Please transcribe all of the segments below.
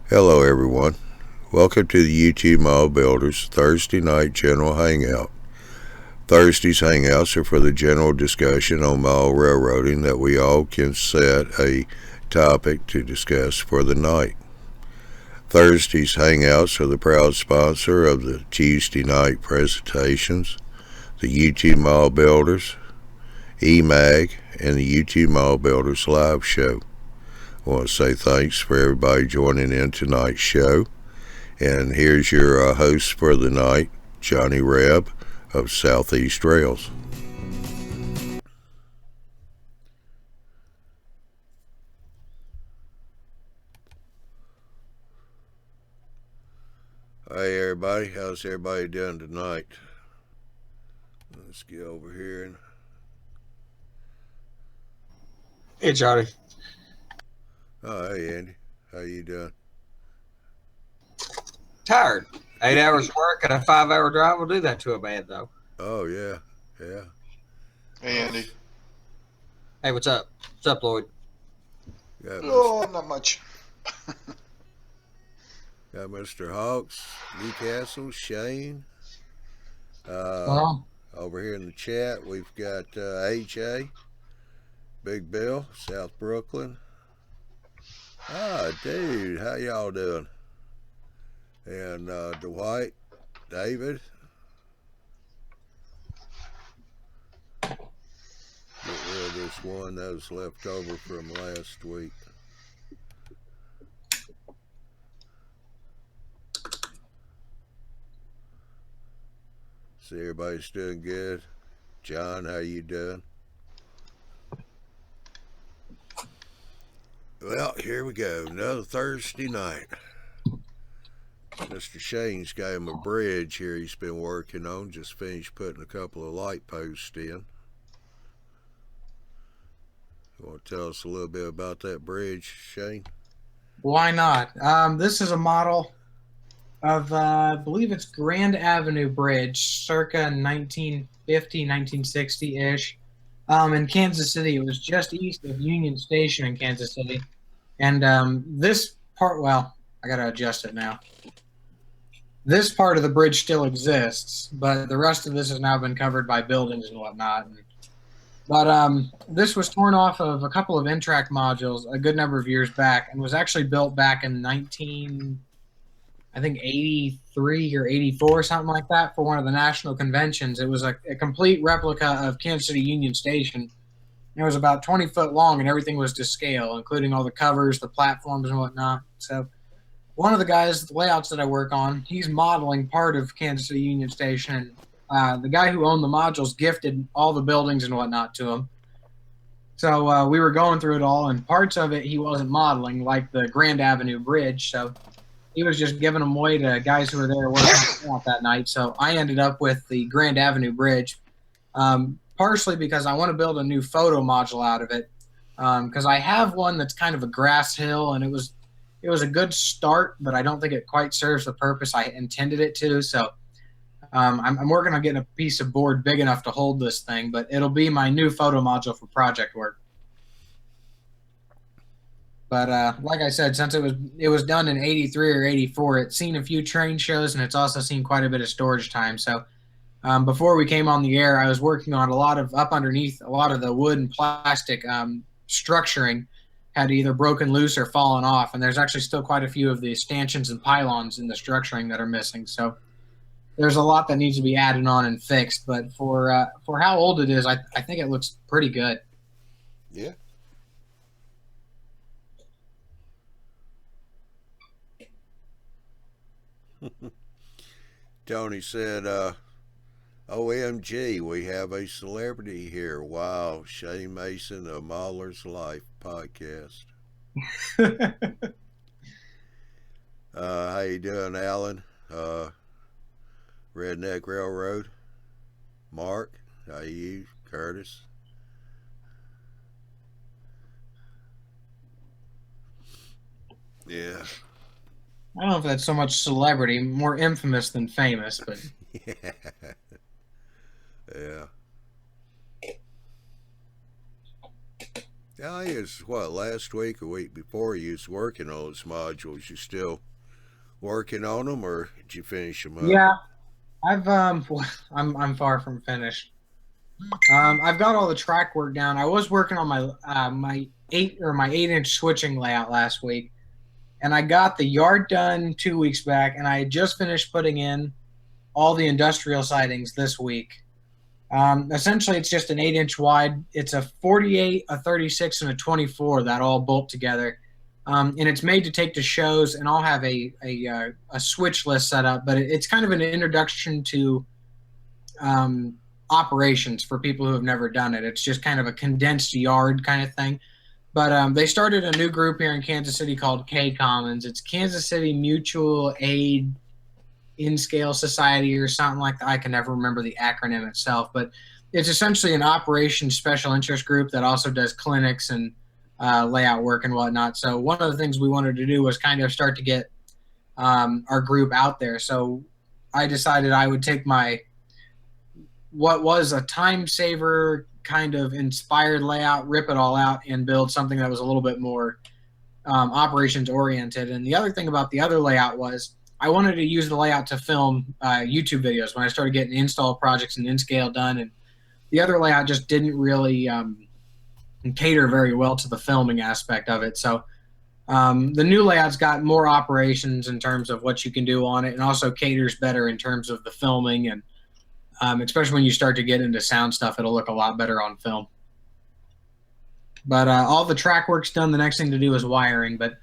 Hello everyone. Welcome to the YouTube Mall Builders Thursday Night General Hangout. Thursday's hangouts are for the general discussion on mall railroading that we all can set a topic to discuss for the night. Thursday's hangouts are the proud sponsor of the Tuesday night presentations, the YouTube Mall Builders, eMag, and the YouTube Mall Builders live show. I want to say thanks for everybody joining in tonight's show. And here's your host for the night, Johnny Reb of Southeast Rails. Hey everybody, how's everybody doing tonight? Let's get over here and Hey, Johnny. hey Andy, how you doing? Tired. 8 hours work and a 5-hour drive will do that to a man, though. Oh yeah. Hey, Andy. Hey, what's up? What's up, Lloyd? Got Oh, not much. Mr. Hawks, Newcastle, Shane. Well, Over here in the chat, we've got AJ, Big Bill, South Brooklyn. Dude, how y'all doing? And Dwight, David. Get rid of this one that was left over from last week. See, everybody's doing good. John, how you doing? Well, here we go. Another Thursday night. Mr. Shane's got him a bridge here he's been working on. Just finished putting a couple of light posts in. You want to tell us a little bit about that bridge, Shane? Why not? This is a model of, I believe it's Grand Avenue Bridge, circa 1950, 1960-ish. In Kansas City. It was just east of Union Station in Kansas City. And this part, well, I got to adjust it now. This part of the bridge still exists, but the rest of this has now been covered by buildings and whatnot. But this was torn off of a couple of N-track modules a good number of years back and was actually built back in 83 or 84, something like that, for one of the national conventions. It was a complete replica of Kansas City Union Station. It was about 20 foot long, and everything was to scale, including all the covers, the platforms, and whatnot. So one of the guys, the layouts that I work on, he's modeling part of Kansas City Union Station. The guy who owned the modules gifted all the buildings and whatnot to him. So we were going through it all, and parts of it he wasn't modeling, like the Grand Avenue Bridge. So he was just giving them away to guys who were there working out that night. So I ended up with the Grand Avenue Bridge, partially because I want to build a new photo module out of it, because I have one that's kind of a grass hill, and it was a good start, but I don't think it quite serves the purpose I intended it to. So I'm working on getting a piece of board big enough to hold this thing, but it'll be my new photo module for project work. But like I said, since it was done in 83 or 84, it's seen a few train shows, and it's also seen quite a bit of storage time. So before we came on the air, I was working on up underneath a lot of the wood and plastic structuring had either broken loose or fallen off, and there's actually still quite a few of the stanchions and pylons in the structuring that are missing. So there's a lot that needs to be added on and fixed. But for how old it is, I think it looks pretty good. Yeah. Tony said, OMG, we have a celebrity here. Wow, Shane Mason of Mahler's Life podcast. How you doing, Alan? Redneck Railroad. Mark, how you? Curtis? Yeah. I don't know if that's so much celebrity, more infamous than famous, but Yeah. Yeah, it's what, last week or week before you was working on those modules. You still working on them, or did you finish them up? Yeah, I've I'm far from finished. I've got all the track work down. I was working on my 8-inch switching layout last week, and I got the yard done 2 weeks back, and I had just finished putting in all the industrial sidings this week. Essentially, it's just an 8-inch wide. It's a 48, a 36, and a 24 that all bolt together. And it's made to take to shows, and I'll have a switch list set up, but it's kind of an introduction to operations for people who have never done it. It's just kind of a condensed yard kind of thing. But they started a new group here in Kansas City called K Commons. It's Kansas City Mutual Aid in Scale Society or something like that. I can never remember the acronym itself, but it's essentially an operations special interest group that also does clinics and layout work and whatnot. So one of the things we wanted to do was kind of start to get our group out there. So I decided I would take what was a time saver kind of inspired layout, rip it all out, and build something that was a little bit more operations oriented. And the other thing about the other layout was I wanted to use the layout to film YouTube videos when I started getting install projects and in-scale done. And the other layout just didn't really cater very well to the filming aspect of it. So the new layout's got more operations in terms of what you can do on it, and also caters better in terms of the filming. And especially when you start to get into sound stuff, it'll look a lot better on film. But all the track work's done. The next thing to do is wiring. But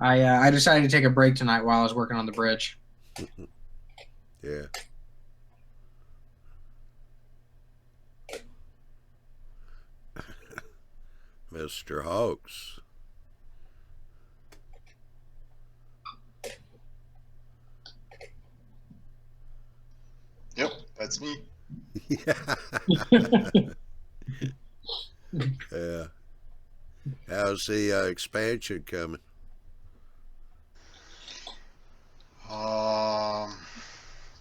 I decided to take a break tonight while I was working on the bridge. Yeah. Mr. Hawks. Yep, that's me. Yeah. How's the expansion coming?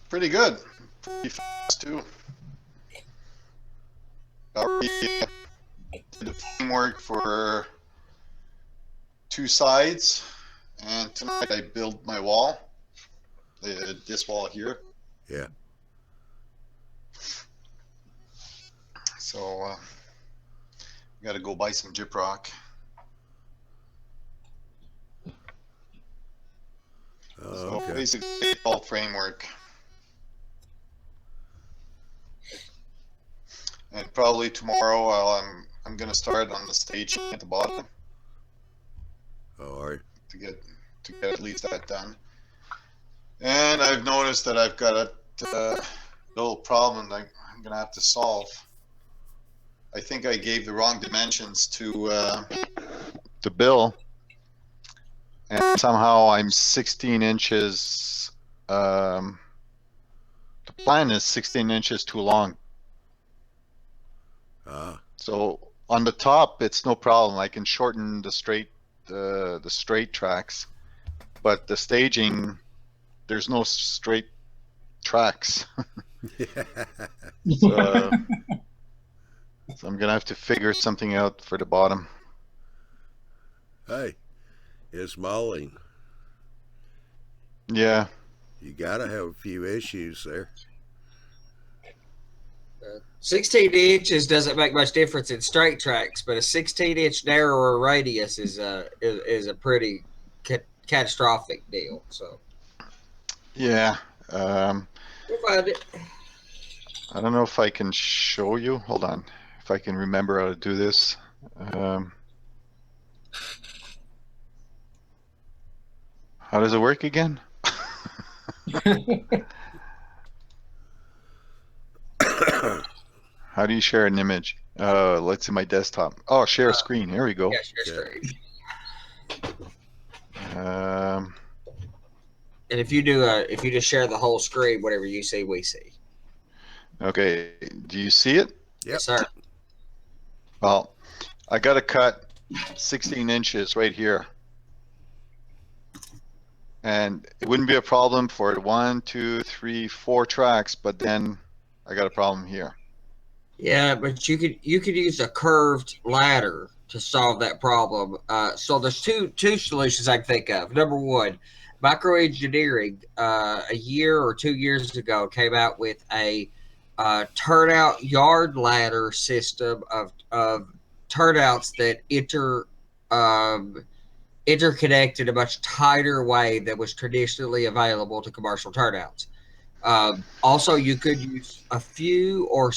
Pretty good. Pretty fast too. Already did the framework for 2 sides, and tonight I built my wall. This wall here. Yeah. So got to go buy some gyprock. So Okay. basically all framework. And probably tomorrow I'm gonna start on the staging at the bottom All right. to get at least that done. And I've noticed that I've got a little problem that I'm gonna have to solve. I think I gave the wrong dimensions to Bill, and somehow I'm 16 inches. The plan is 16 inches too long. So on the top, it's no problem. I can shorten the straight tracks, but the staging, there's no straight tracks. So I'm gonna have to figure something out for the bottom. Hey, it's mauling. Yeah. You gotta have a few issues there. 16 inches doesn't make much difference in straight tracks, but a 16-inch narrower radius is a pretty catastrophic deal. So Yeah. we'll find it. I don't know if I can show you. Hold on. If I can remember how to do this. How does it work again? How do you share an image? Let's see my desktop. Oh, share screen. Here we go. Yeah, share screen. And if you just share the whole screen, whatever you see, we see. Okay. Do you see it? Yep. Yes, sir. Well, I got to cut 16 inches right here. And it wouldn't be a problem for 1, 2, 3, 4 tracks, but then I got a problem here. Yeah, but you could use a curved ladder solve that problem. So there's two solutions I can think of. Number one, microengineering a year or 2 years ago came out with a turnout yard ladder system of turnouts that interconnect in a much tighter way than was traditionally available to commercial turnouts. Also, you could use a few, or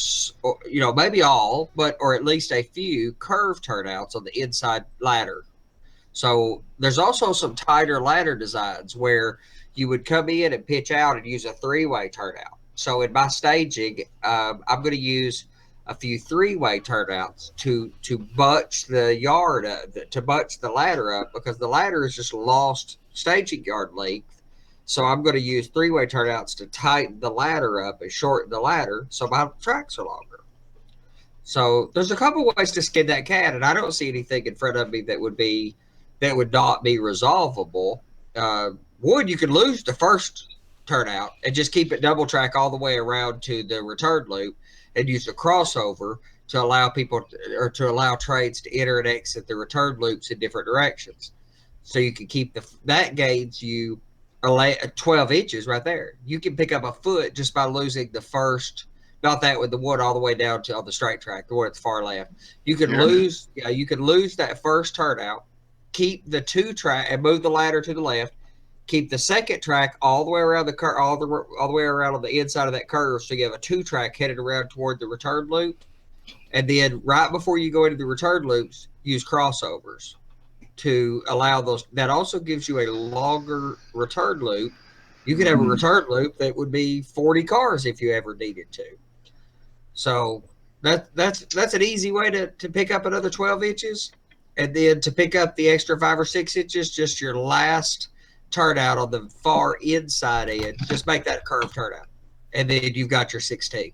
maybe all, or at least a few curved turnouts on the inside ladder. So there's also some tighter ladder designs where you would come in and pitch out and use a three-way turnout. So in my staging, I'm going to use a few three-way turnouts to butch the yard, to butch the ladder up, because the ladder is just lost staging yard length. So I'm going to use three-way turnouts to tighten the ladder up and shorten the ladder so my tracks are longer. So there's a couple ways to skin that cat, and I don't see anything in front of me that would not be resolvable. One, you could lose the first turnout and just keep it double track all the way around to the return loop and use a crossover to allow to allow trades to enter and exit the return loops in different directions. So you can keep that gains you 12 inches right there. You can pick up a foot just by losing the first, not that with the one all the way down to on the straight track, the one at the far left. You could lose that first turnout, keep the two track and move the ladder to the left, keep the second track all the way around the curve, all the way around on the inside of that curve, so you have a two track headed around toward the return loop. And then right before you go into the return loops, use crossovers to allow those. That also gives you a longer return loop. You could have a return loop that would be 40 cars if you ever needed to. So that's an easy way to pick up another 12 inches. And then to pick up the extra 5 or 6 inches, just your last turnout on the far inside end, just make that curved turnout. And then you've got your 16.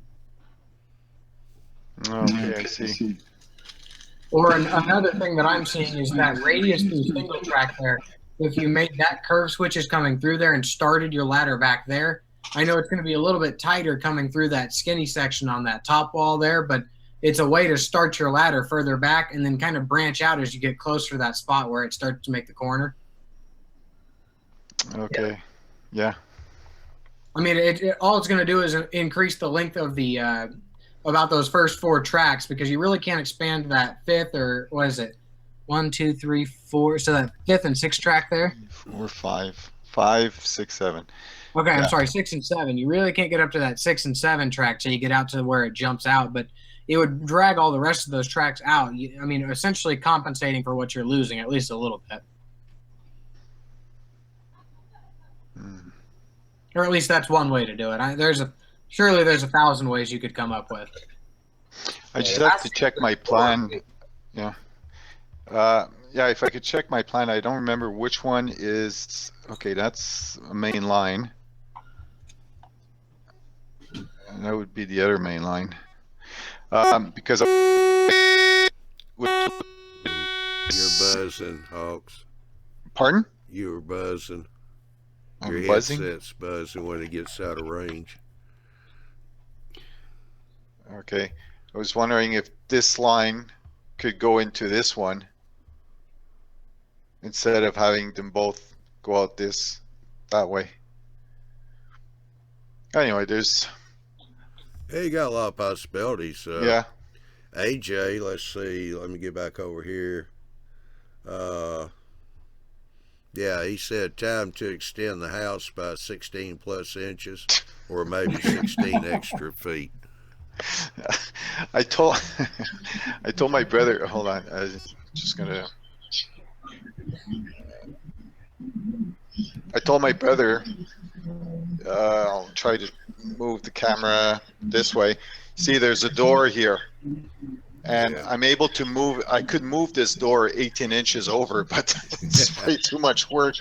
Okay, I see. Or another thing that I'm seeing is that radius through single track there. If you made that curve switches coming through there and started your ladder back there, I know it's going to be a little bit tighter coming through that skinny section on that top wall there, but it's a way to start your ladder further back and then kind of branch out as you get closer to that spot where it starts to make the corner. Okay, yeah. I mean, all it's going to do is increase the length of the about those first 4 tracks, because you really can't expand that fifth, or what is it? 1, 2, 3, 4. So that 5th and 6th track there. 4, 5, 6, 7. Okay, yeah. I'm sorry, 6 and 7. You really can't get up to that 6 and 7 track till you get out to where it jumps out, but it would drag all the rest of those tracks out. I mean, essentially compensating for what you're losing, at least a little bit. Or at least that's one way to do it. Surely there's 1,000 ways you could come up with. I just have to check my plan. Yeah. Yeah, if I could check my plan, I don't remember which one is. Okay, that's a main line. And that would be the other main line. Because you're buzzing, Hawks. Pardon? You're buzzing. I'm Your buzzing? headset's buzzing when it gets out of range. Okay. I was wondering if this line could go into this one instead of having them both go out that way. Anyway, there's. Hey, you got a lot of possibilities. Yeah. AJ, let's see. Let me get back over here. Yeah, he said time to extend the house by 16 plus inches, or maybe 16 extra feet. I told my brother. Hold on, I was just gonna. I told my brother. I'll try to move the camera this way. See, there's a door here, and yeah. I'm able to move. I could move this door 18 inches over, but it's way too much work.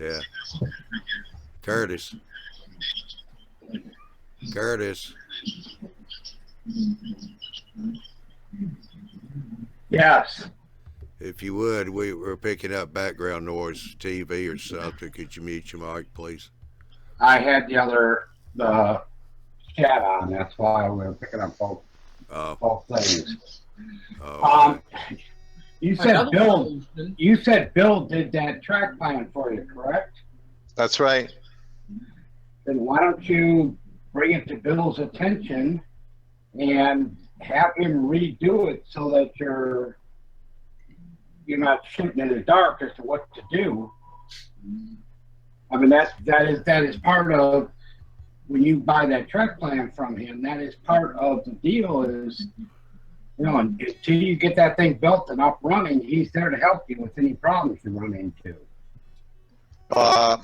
Yeah. Curtis. Yes. If you would, we're picking up background noise, TV or something. Could you mute your mic, please? I had the chat on. That's why we were picking up both things. Okay. You said Another Bill. solution- You said Bill did that track plan for you, correct? That's right. Then why don't you bring it to Bill's attention and have him redo it so that you're not shooting in the dark as to what to do. I mean, that is part of when you buy that track plan from him. That is part of the deal. Is until you get that thing built and up running, he's there to help you with any problems you run into. I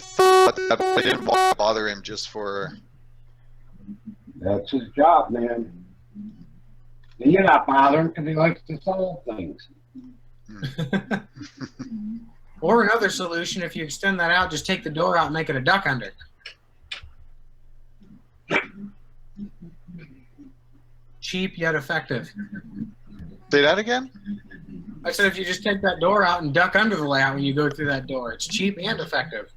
thought that I didn't want to bother him just for. That's his job, man. And you're not bothering because he likes to solve things. Or another solution, if you extend that out, just take the door out and make it a duck under. Cheap yet effective. Say that again? I said if you just take that door out and duck under the layout when you go through that door, it's cheap and effective.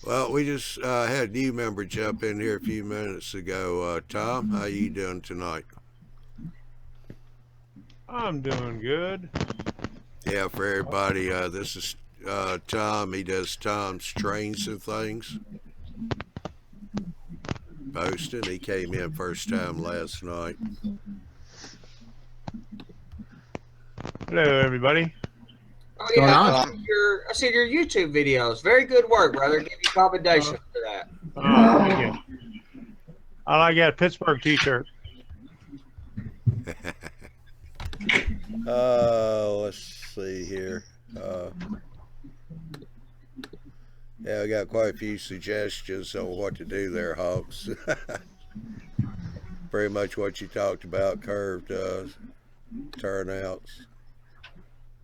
Well, we just had a new member jump in here a few minutes ago. Tom, how you doing tonight? I'm doing good. Yeah, for everybody, this is Tom. He does Tom's Trains and Things. Posting. He came in first time last night. Hello, everybody. Oh yeah, going I on? see your YouTube videos. Very good work, brother. Give you commendation for that. Thank you. I like that Pittsburgh T-shirt. Let's see here. Yeah, I got quite a few suggestions on what to do there, Hawks. Pretty much what you talked about, curved turnouts.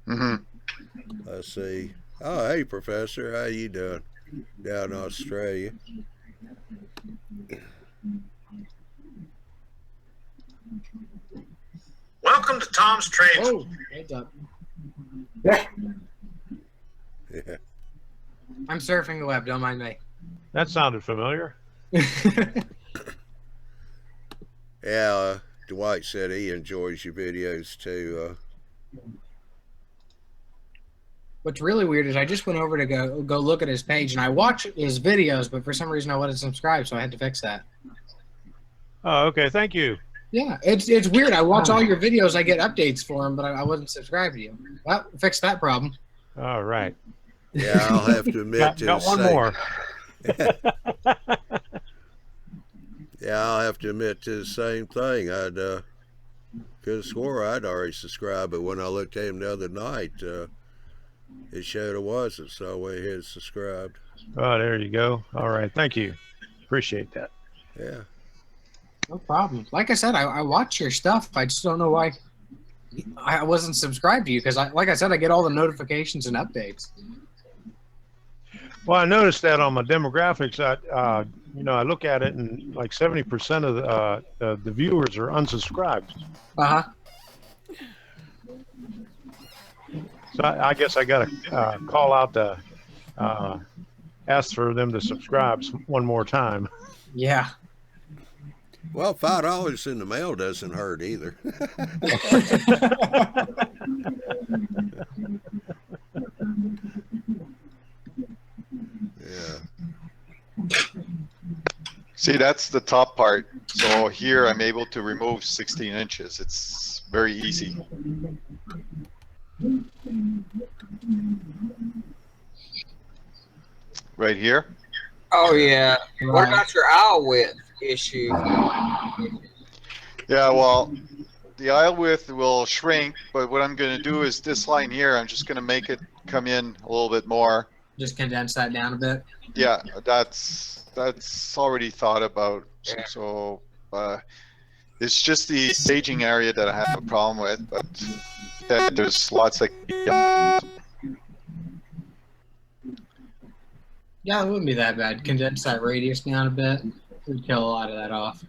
Mm-hmm. Let's see. Oh, hey, Professor. How you doing down in Australia? Welcome to Tom's Trains. Oh, heads up. Yeah. I'm surfing the web, don't mind me. That sounded familiar. Yeah, Dwight said he enjoys your videos too. What's really weird is I just went over to go look at his page and I watch his videos, but for some reason I wasn't subscribed, so I had to fix that. Oh, okay. Thank you. Yeah, it's weird. I watch all your videos, I get updates for them, but I wasn't subscribed to you. Well, fix that problem. All right. Yeah, I'll have to admit Got one same. more. Yeah, I'll have to admit to the same thing. I'd could have swore I'd already subscribed, but when I looked at him the other night, it showed I wasn't, so I went ahead and subscribed. Oh, there you go. All right. Thank you. Appreciate that. Yeah. No problem. Like I said, I watch your stuff. I just don't know why I wasn't subscribed to you because, like I said, I get all the notifications and updates. Well, I noticed that on my demographics, I look at it and like 70% of the viewers are unsubscribed. Uh-huh. So I guess I got to call out to ask for them to subscribe one more time. Yeah. Well, $5 in the mail doesn't hurt either. Yeah. See, that's the top part. So here I'm able to remove 16 inches. It's very easy. Right here. Oh yeah. What Right. about your aisle width issue? Yeah, well, the aisle width will shrink, but what I'm going to do is this line here, I'm just going to make it come in a little bit more. Just condense that down a bit. Yeah, that's already thought about. Yeah. So it's just the staging area that I have a problem with, but there's lots like Yeah, it wouldn't be that bad. Condense that radius down a bit. We'd kill a lot of that off.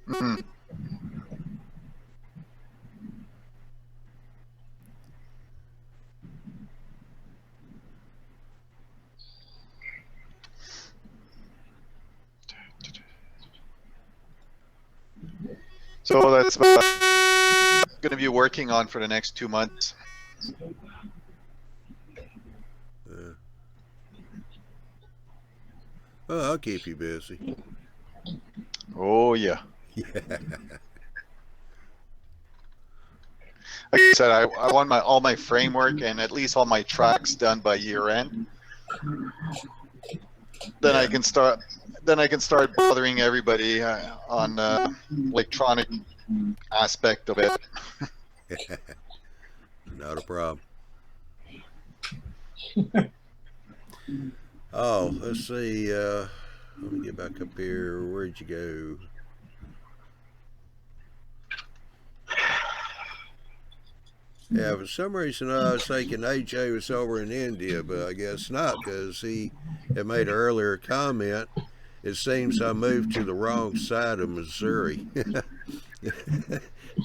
Mhm. So that's what I'm going to be working on for the next 2 months. Well, I'll keep you busy. Oh yeah. Yeah. Like I said, I want all my framework and at least all my tracks done by year end. Then I can start. Then I can start bothering everybody on electronic aspect of it. Not a problem. Oh, let's see. Let me get back up here. Where'd you go? Yeah, for some reason I was thinking AJ was over in India, but I guess not, because he had made an earlier comment. It seems I moved to the wrong side of Missouri.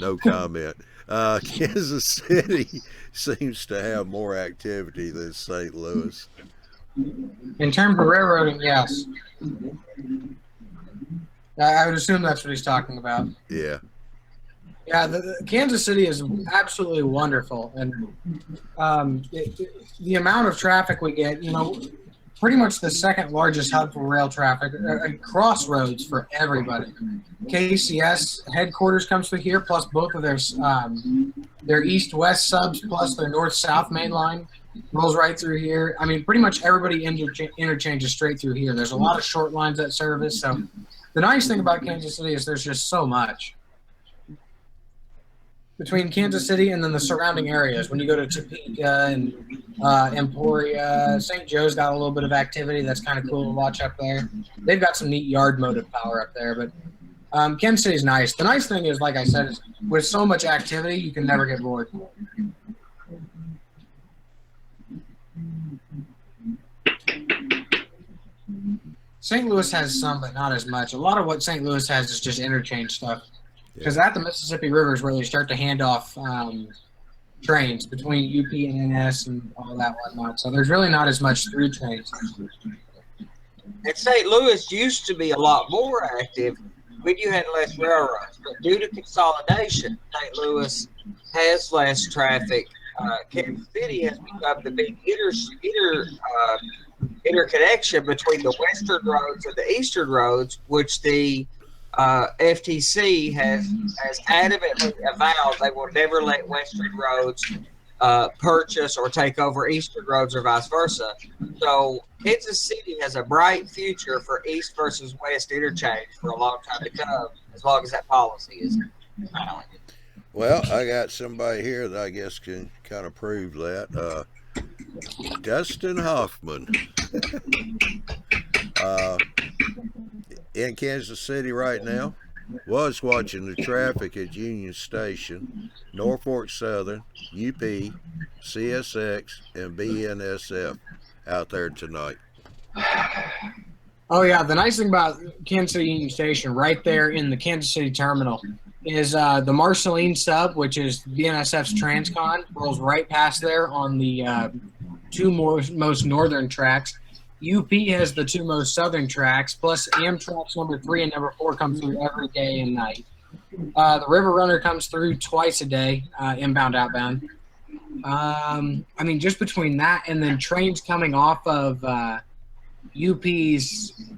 No comment. Kansas City seems to have more activity than St. Louis. In terms of railroading, yes. I would assume that's what he's talking about. Yeah. Yeah, the Kansas City is absolutely wonderful, and the amount of traffic we get, pretty much the second largest hub for rail traffic, a crossroads for everybody. KCS headquarters comes through here, plus both of their east-west subs, plus their north-south main line rolls right through here. I mean, pretty much everybody interchanges straight through here. There's a lot of short lines that service, so the nice thing about Kansas City is there's just so much. Between Kansas City and then the surrounding areas, when you go to Topeka and Emporia, St. Joe's got a little bit of activity that's kind of cool to watch up there. They've got some neat yard motive power up there, but Kansas City's nice. The nice thing is, like I said, is with so much activity, you can never get bored. St. Louis has some, but not as much. A lot of what St. Louis has is just interchange stuff. Because at the Mississippi River is where they start to hand off trains between UP and NS and all that whatnot. So there's really not as much through trains. And St. Louis used to be a lot more active when you had less railroads. But due to consolidation, St. Louis has less traffic. Kansas City has become the big interconnection between the western roads and the eastern roads, which the FTC has adamantly avowed they will never let western roads purchase or take over eastern roads or vice versa. So Kansas City has a bright future for east versus west interchange for a long time to come, as long as that policy is valid. Well, I got somebody here that I guess can kind of prove that. Dustin Hoffman. In Kansas City right now, was watching the traffic at Union Station, Norfolk Southern, UP, CSX, and BNSF out there tonight. Oh, yeah. The nice thing about Kansas City Union Station right there in the Kansas City terminal is the Marceline sub, which is BNSF's Transcon, rolls right past there on the two most northern tracks. UP has the two most southern tracks, plus Amtrak's number 3 and number 4 come through every day and night. The River Runner comes through twice a day, inbound, outbound. I mean, just between that and then trains coming off of UP's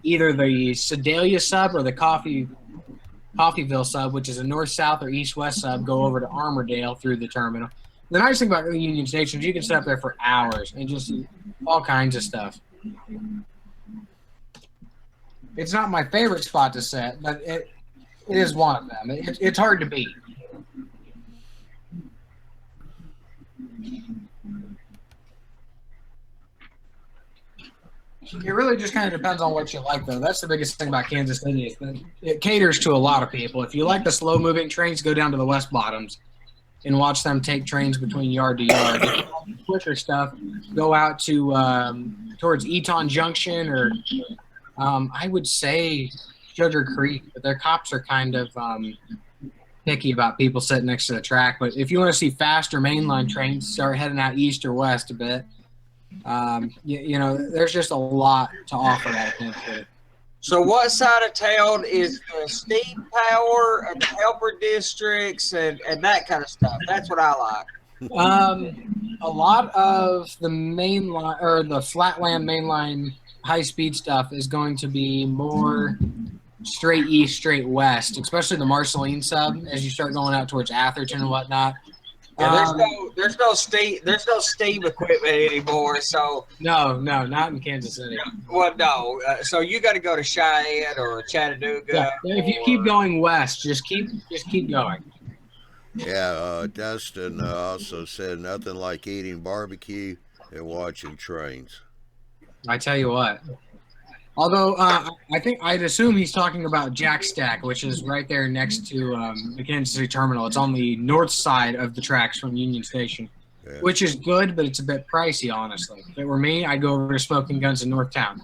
either the Sedalia sub or the Coffeyville sub, which is a north-south or east-west sub, go over to Armourdale through the terminal. The nice thing about the Union Station is you can sit up there for hours and just all kinds of stuff. It's not my favorite spot to sit, but it is one of them. It's hard to beat. It really just kind of depends on what you like, though. That's the biggest thing about Kansas City is that it caters to a lot of people. If you like the slow-moving trains, go down to the West Bottoms and watch them take trains between yard to yard. If you like the quicker stuff, go out to towards Eton Junction or I would say Sugar Creek, but their cops are kind of picky about people sitting next to the track. But if you want to see faster mainline trains, start heading out east or west a bit. You know, there's just a lot to offer out of Kansas City. So what side of town is the steam power and the helper districts and that kind of stuff? That's what I like. A lot of the main line or the flatland mainline high speed stuff is going to be more straight east, straight west, especially the Marceline sub as you start going out towards Atherton and whatnot. Yeah, there's no steam equipment anymore. So no, not in Kansas City. well, no. So you got to go to Cheyenne or Chattanooga. Yeah, if you keep going west, just keep going. Yeah, Dustin also said nothing like eating barbecue and watching trains. I tell you what. Although I'd assume he's talking about Jack Stack, which is right there next to the Kansas City Terminal. It's on the north side of the tracks from Union Station, Yeah. which is good, but it's a bit pricey, honestly. If it were me, I'd go over to Smoking Guns in Northtown.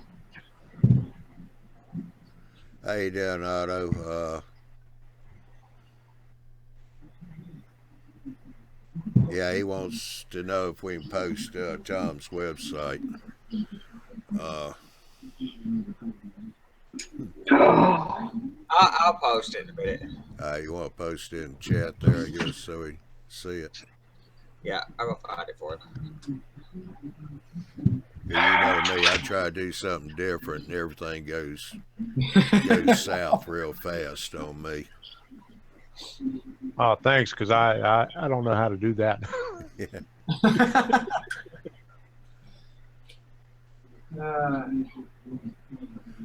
How you doing, Otto? Yeah, he wants to know if we can post Tom's website. I'll post it in a minute. You want to post it in chat there, I guess, so we see it. Yeah, I'll go find it for him. You know me, I try to do something different, and everything goes south real fast on me. Oh, thanks, because I don't know how to do that. Yeah.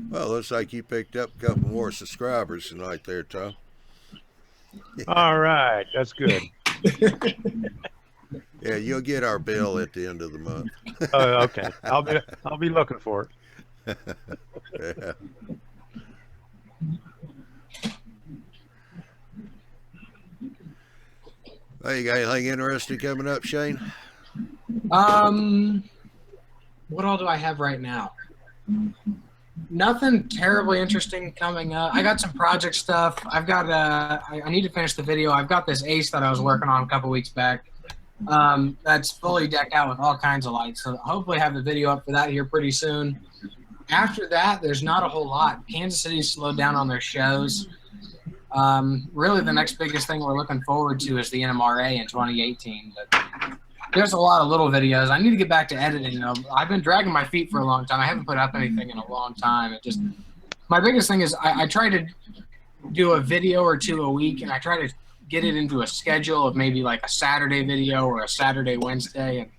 Well, looks like you picked up a couple more subscribers tonight there, Tom. All right, that's good. Yeah, you'll get our bill at the end of the month. Oh, okay. I'll be looking for it. Yeah. Well, you got anything interesting coming up, Shane? What all do I have right now? Nothing terribly interesting coming up. I got some project stuff. I've got I need to finish the video. I've got this Ace that I was working on a couple weeks back. That's fully decked out with all kinds of lights. So hopefully have the video up for that here pretty soon. After that, there's not a whole lot. Kansas City's slowed down on their shows. Really the next biggest thing we're looking forward to is the NMRA in 2018. But there's a lot of little videos. I need to get back to editing though. I've been dragging my feet for a long time. I haven't put up anything in a long time. My biggest thing is I try to do a video or two a week, and I try to get it into a schedule of maybe like a Saturday video or a Saturday Wednesday. And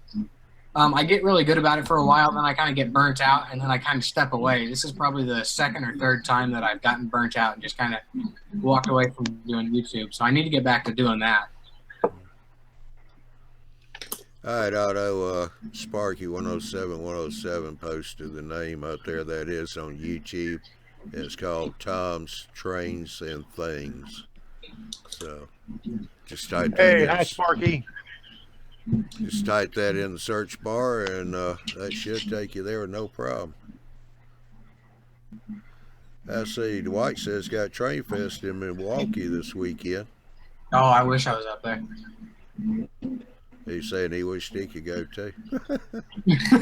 I get really good about it for a while, then I kind of get burnt out, and then I kind of step away. This is probably the second or third time that I've gotten burnt out and just kind of walked away from doing YouTube. So I need to get back to doing that. All right, Otto, Sparky 107 posted the name up there. That is on YouTube. It's called Tom's Trains and Things. So just type that Hey, in. hi, Sparky. Just type that in the search bar, and that should take you there with no problem. I see Dwight says got Train Fest in Milwaukee this weekend. Oh, I wish I was up there. He's saying he wished he could go too. It's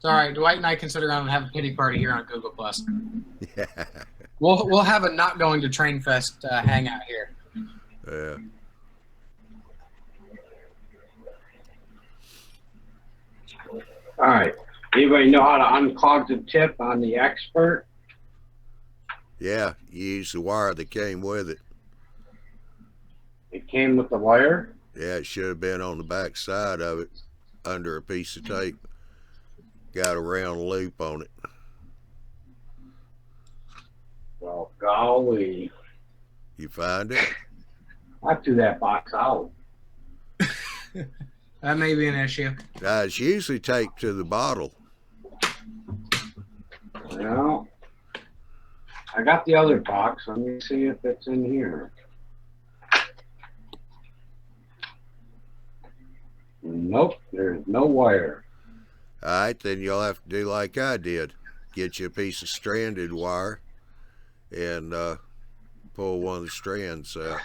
all right. Dwight and I can sit around and have a pity party here on Google Plus. Yeah. We'll have a not going to Train Fest hangout here. Yeah. All right. Anybody know how to unclog the tip on the Expert? Yeah, you use the wire that came with it. It came with the wire. Yeah, it should have been on the back side of it, under a piece of tape. Got a round loop on it. Well, golly. You find it? I threw that box out. That may be an issue. It's usually taped to the bottle. Well, I got the other box. Let me see if it's in here. Nope, there's no wire. All right, then you'll have to do like I did. Get you a piece of stranded wire and pull one of the strands out.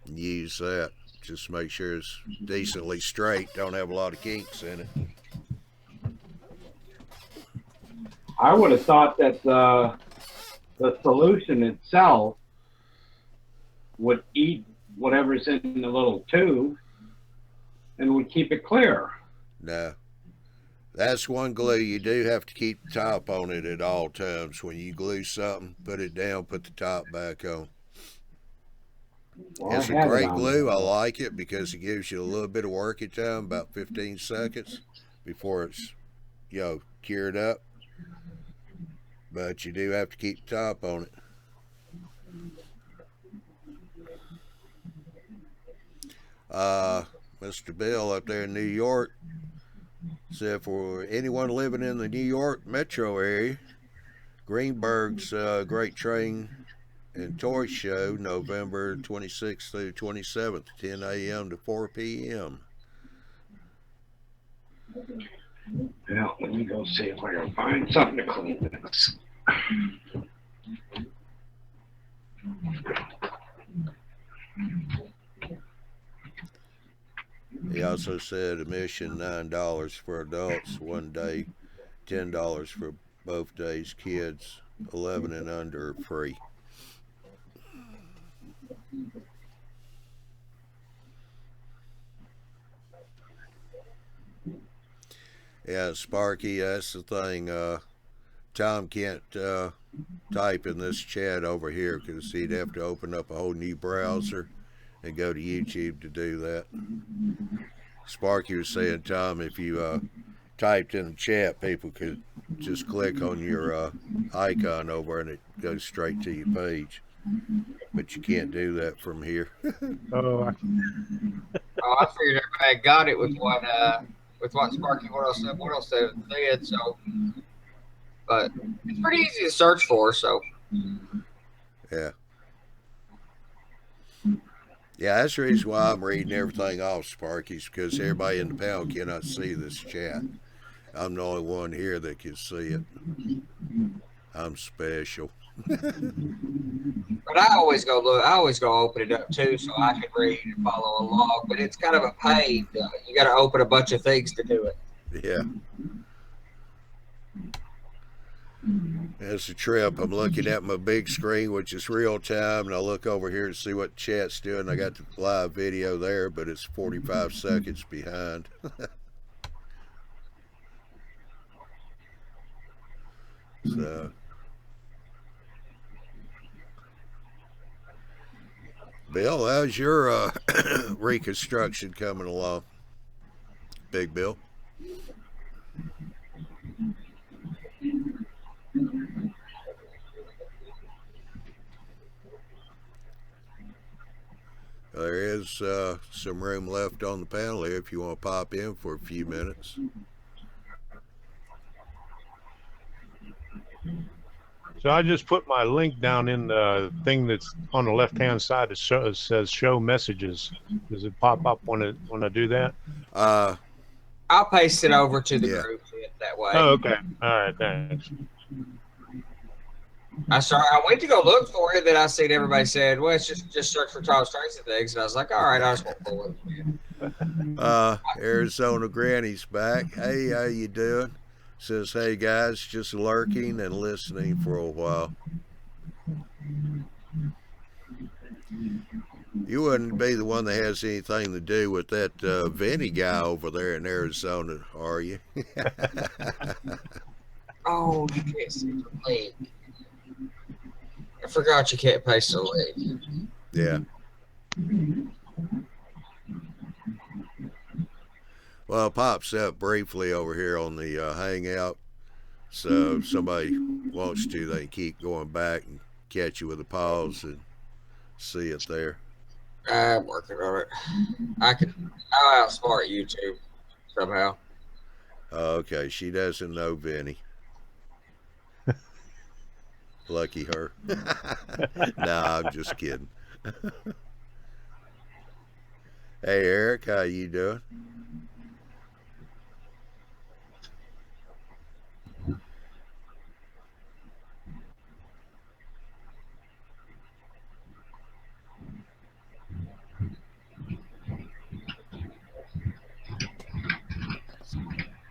Use that. Just make sure it's decently straight. Don't have a lot of kinks in it. I would have thought that the solution itself would eat whatever's in the little tube and would keep it clear. No. That's one glue. You do have to keep the top on it at all times. When you glue something, put it down, put the top back on. Well, It's a great glue. I like it because it gives you a little bit of working time, about 15 seconds before it's, cured up. But you do have to keep the top on it. Mr. Bill up there in New York said for anyone living in the New York metro area, Greenberg's Great Train and Toy Show, November 26th through 27th, 10 a.m. to 4 p.m. Yeah, let me go see if I can find something to clean this. He also said admission $9 for adults, one day, $10 for both days. Kids 11 and under free. Yeah, Sparky, that's the thing. Tom can't type in this chat over here because he'd have to open up a whole new browser and go to YouTube to do that. Sparky was saying, Tom, if you typed in the chat, people could just click on your icon over and it goes straight to your page. But you can't do that from here. I figured everybody got it with what Sparky 107 said. So, but it's pretty easy to search for. So, yeah. Yeah, that's the reason why I'm reading everything off, Sparky's, because everybody in the panel cannot see this chat. I'm the only one here that can see it. I'm special. But I always go look. I always go open it up too, so I can read and follow along. But it's kind of a pain. You got to open a bunch of things to do it. Yeah. It's a trip. I'm looking at my big screen, which is real time, and I look over here to see what chat's doing. I got the live video there, but it's 45 seconds behind. So, Bill, how's your reconstruction coming along? Big Bill? There is some room left on the panel here if you want to pop in for a few minutes. So I just put my link down in the thing that's on the left-hand side. It says show messages. Does it pop up when I do that? I'll paste it over to the group that way. Oh, okay. All right, thanks. I went to go look for it, then I seen everybody said, well, it's just search for Tom's Trains and things. And I was like, all right, I just won't pull it. Arizona Granny's back. Hey, how you doing? Says, hey guys, just lurking and listening for a while. You wouldn't be the one that has anything to do with that Vinny guy over there in Arizona, are you? Oh, you can't see the link. I forgot you can't paste the link. Yeah. Well, it pops up briefly over here on the Hangout. So if somebody wants to, they can keep going back and catch you with a pause and see it there. I'm working on it. I'll outsmart YouTube somehow. Okay, she doesn't know Vinny. Lucky her. Nah, I'm just kidding. Hey Eric, how you doing?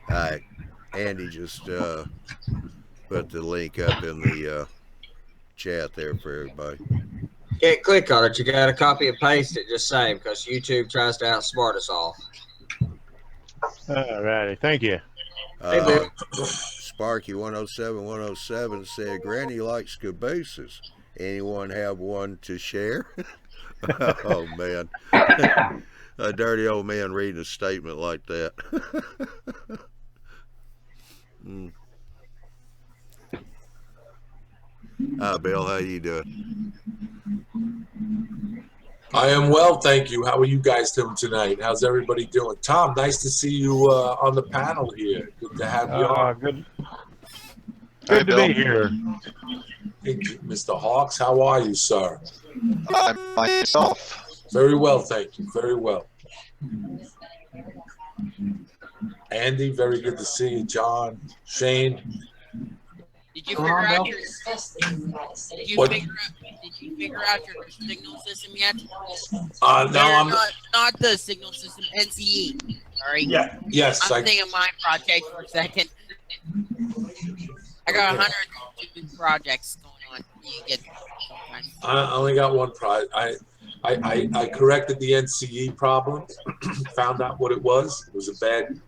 All right, Andy just put the link up in the chat there for everybody. Can't click on it. You got to copy and paste it. Just same because YouTube tries to outsmart us all. All righty. Thank you. Hey, Bill. Sparky 107 said, Granny likes cabooses. Anyone have one to share? Oh, man. A dirty old man reading a statement like that. Hi, Bill. How you doing? I am well, thank you. How are you guys doing tonight? How's everybody doing? Tom, nice to see you on the panel here. Good to have you on. Good Hi, to Bill. be here. Hey, Mr. Hawks, how are you, sir? I'm myself. Very well, thank you. Very well. Andy, very good to see you. John, Shane. Did you figure out your signal system yet? No, not the signal system, NCE. Sorry. Yeah. Yes. I'm thinking my project for a second. I got 102 projects going on. You get I only got one project. I corrected the NCE problem, found out what it was. It was a bad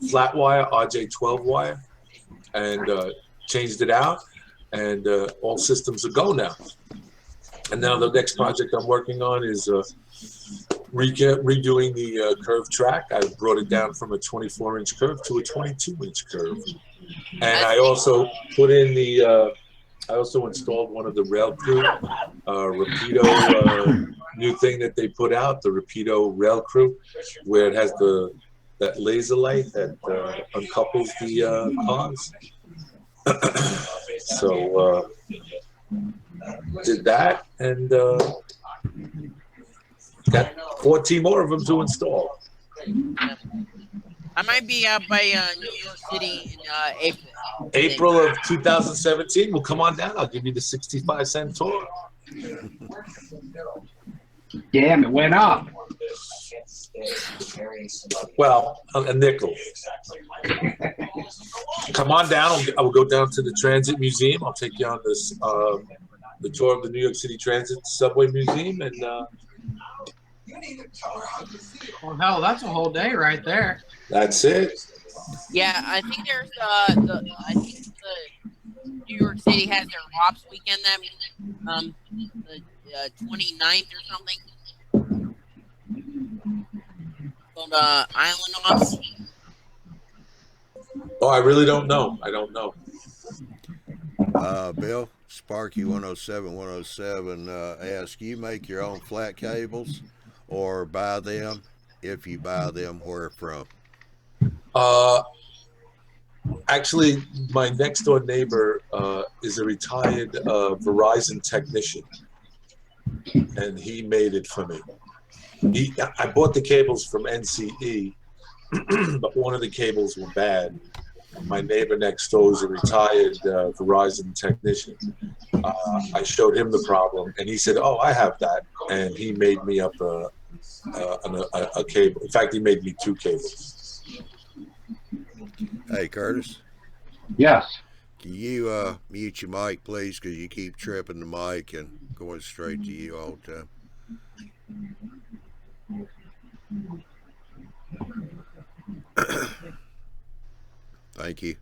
flat wire, RJ12 wire, and changed it out, and all systems are go now. And now the next project I'm working on is redoing the curve track. I brought it down from a 24-inch curve to a 22-inch curve. And I also put in the I also installed one of the Rail Crew Rapido new thing that they put out, the Rapido Rail Crew, where it has that laser light that uncouples the cars. So did that, and got 14 more of them to install. I might be out by New York City in April. April of 2017. Well, come on down. I'll give you the 65-cent tour. Damn, it went up. Well, a nickel. Come on down. I will go down to the Transit Museum. I'll take you on this the tour of the New York City Transit Subway Museum, and Well, hell, that's a whole day right there. that's it. Yeah, I think there's I think the New York City has their Ops weekend that the 29th or something. Called Island Ops. Oh, I really don't know. I don't know. Bill, Sparky 107 asks, you make your own flat cables or buy them? If you buy them, where from? Actually, my next door neighbor is a retired Verizon technician, and he made it for me. I bought the cables from NCE, but one of the cables were bad. My neighbor next door is a retired Verizon technician. I showed him the problem, and he said, "Oh, I have that," and he made me up a cable. In fact, he made me 2 cables. Hey, Curtis. Yes. Can you mute your mic, please, because you keep tripping the mic and going straight to you all the time. Thank you.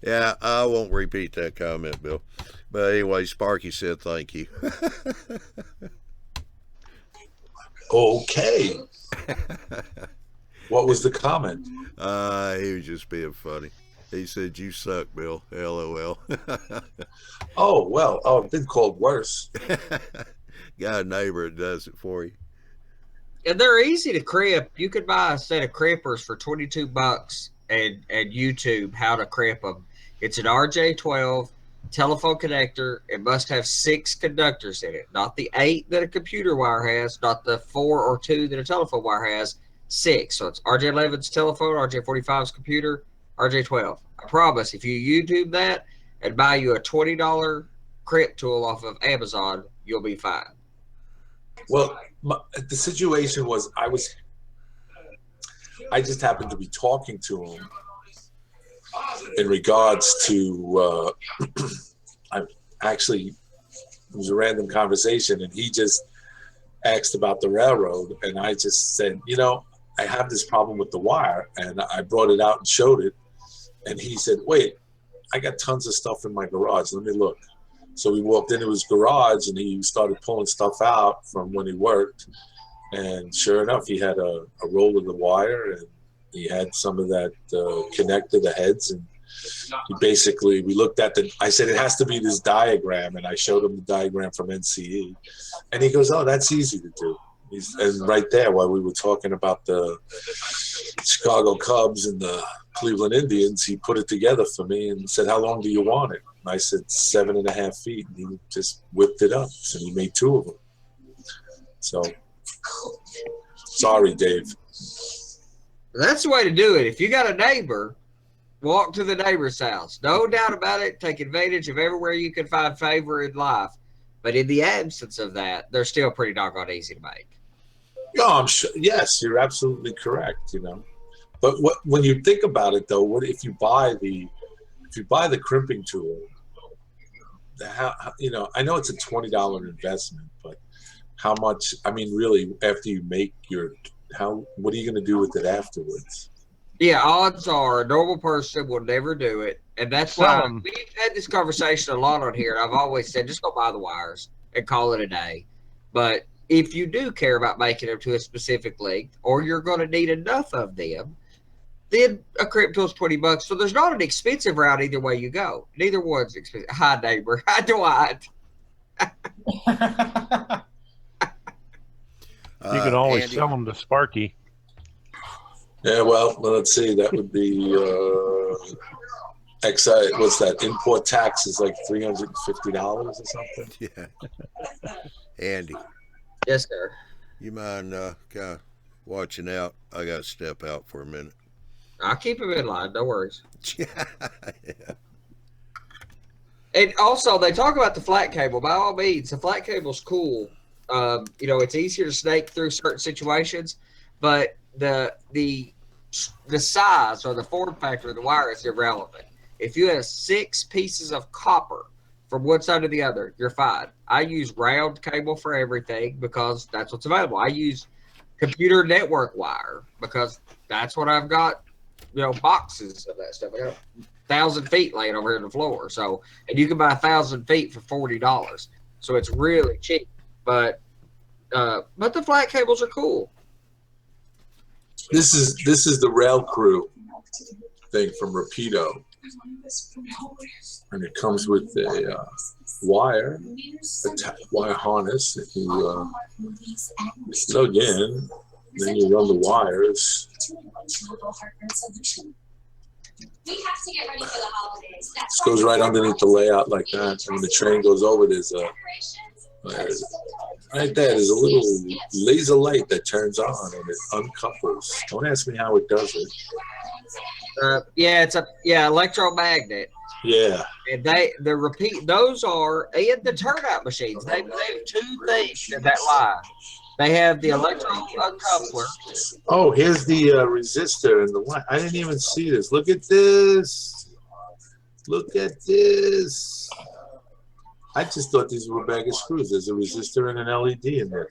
Yeah, I won't repeat that comment, Bill. But anyway, Sparky said thank you. Okay. What was the comment? He was just being funny. He said, you suck, Bill. LOL. Oh, well, I've been called worse. Got a neighbor that does it for you. And they're easy to crib. You could buy a set of crimpers for $22 and YouTube how to crimp them. It's an RJ12 telephone connector. It must have 6 conductors in it, not the 8 that a computer wire has, not the 4 or 2 that a telephone wire has. 6. So it's RJ11's telephone, RJ45's computer, RJ12. I promise, if you YouTube that and buy you a $20 crimp tool off of Amazon, you'll be fine. Well, the situation was I just happened to be talking to him in regards to, I actually, it was a random conversation, and he just asked about the railroad, and I just said, you know, I have this problem with the wire, and I brought it out and showed it, and he said, wait, I got tons of stuff in my garage, let me look. So we walked into his garage, and he started pulling stuff out from when he worked, and sure enough, he had a roll of the wire, and he had some of that connector, the heads, and he basically, we looked at I said, it has to be this diagram, and I showed him the diagram from NCE, and he goes, oh, that's easy to do. And right there, while we were talking about the Chicago Cubs and the Cleveland Indians, he put it together for me and said, how long do you want it? And I said, 7.5 feet, and he just whipped it up, so he made 2 of them. So, sorry, Dave. That's the way to do it. If you got a neighbor, walk to the neighbor's house. No doubt about it. Take advantage of everywhere you can find favor in life. But in the absence of that, they're still pretty doggone easy to make. No, I'm sure. Yes, you're absolutely correct. You know, but when you think about it, though, what if you buy the crimping tool? You know, I know it's a $20 investment, but how much? I mean, really, after you make what are you going to do with it afterwards? Yeah, odds are a normal person will never do it. And that's why we've had this conversation a lot on here. And I've always said, just go buy the wires and call it a day. But if you do care about making them to a specific length, or you're going to need enough of them, then a crimp tool is $20. So there's not an expensive route either way you go. Neither one's expensive. Hi, neighbor. Hi, Dwight. You can always Andy. sell them to Sparky. Yeah, well, let's see. That would be excise. What's that? Import tax is like $350 or something. Yeah. Andy, Yes, sir. you mind kind of watching out? I got to step out for a minute. I'll keep him in line. No worries. Yeah. And also, they talk about the flat cable. By all means, the flat cable's cool. You know, it's easier to snake through certain situations, but the size or the form factor of the wire is irrelevant. If you have 6 pieces of copper from one side to the other, you're fine. I use round cable for everything because that's what's available. I use computer network wire because that's what I've got, you know, boxes of that stuff. I got 1,000 feet laying over here on the floor. So, and you can buy 1,000 feet for $40. So it's really cheap. But the flat cables are cool. This is the rail crew thing from Rapido, and it comes with a wire harness that you plug in, then you run the wires. This goes right underneath the layout like that. And when the train goes over, there's right there's a little laser light that turns on and it uncouples. Don't ask me how it does it. It's electromagnet. Yeah. And those are in the turnout machines. They have 2 things in that line. They have the electro uncoupler. Oh, here's the resistor and the line. I didn't even see this. Look at this. Look at this. I just thought these were a bag of screws. There's a resistor and an LED in there.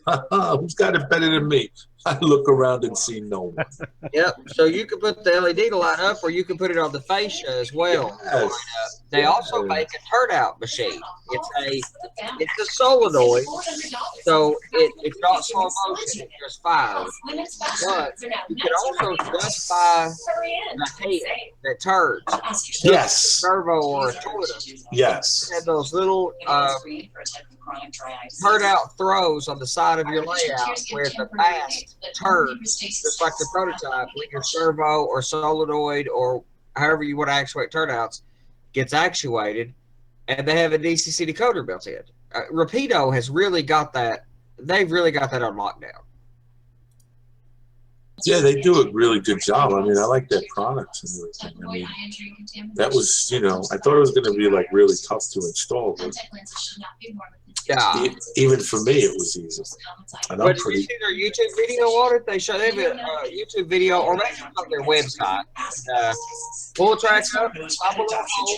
Who's got it better than me? I look around and see no one. Yep. So you can put the LED to light up, or you can put it on the fascia as well. Yes. They also make a turnout machine. It's a solenoid, so it's not slow motion. It's just fire. But you can also just buy the head that turns. Yes. Servo or a tortoise. Yes. And those little turnout throws on the side of your layout where the mast turns, just like the prototype, when your servo or solenoid or however you want to actuate turnouts gets actuated, and they have a DCC decoder built in. Rapido has really got that. They've really got that on lockdown. Yeah, they do a really good job. I mean, I like their products and everything. I mean, that was, I thought it was going to be like really tough to install, but Yeah. Even for me, it was easy. And But did you see their YouTube video on it? They have a YouTube video, or maybe it's on their website. Full track up, top of the hole.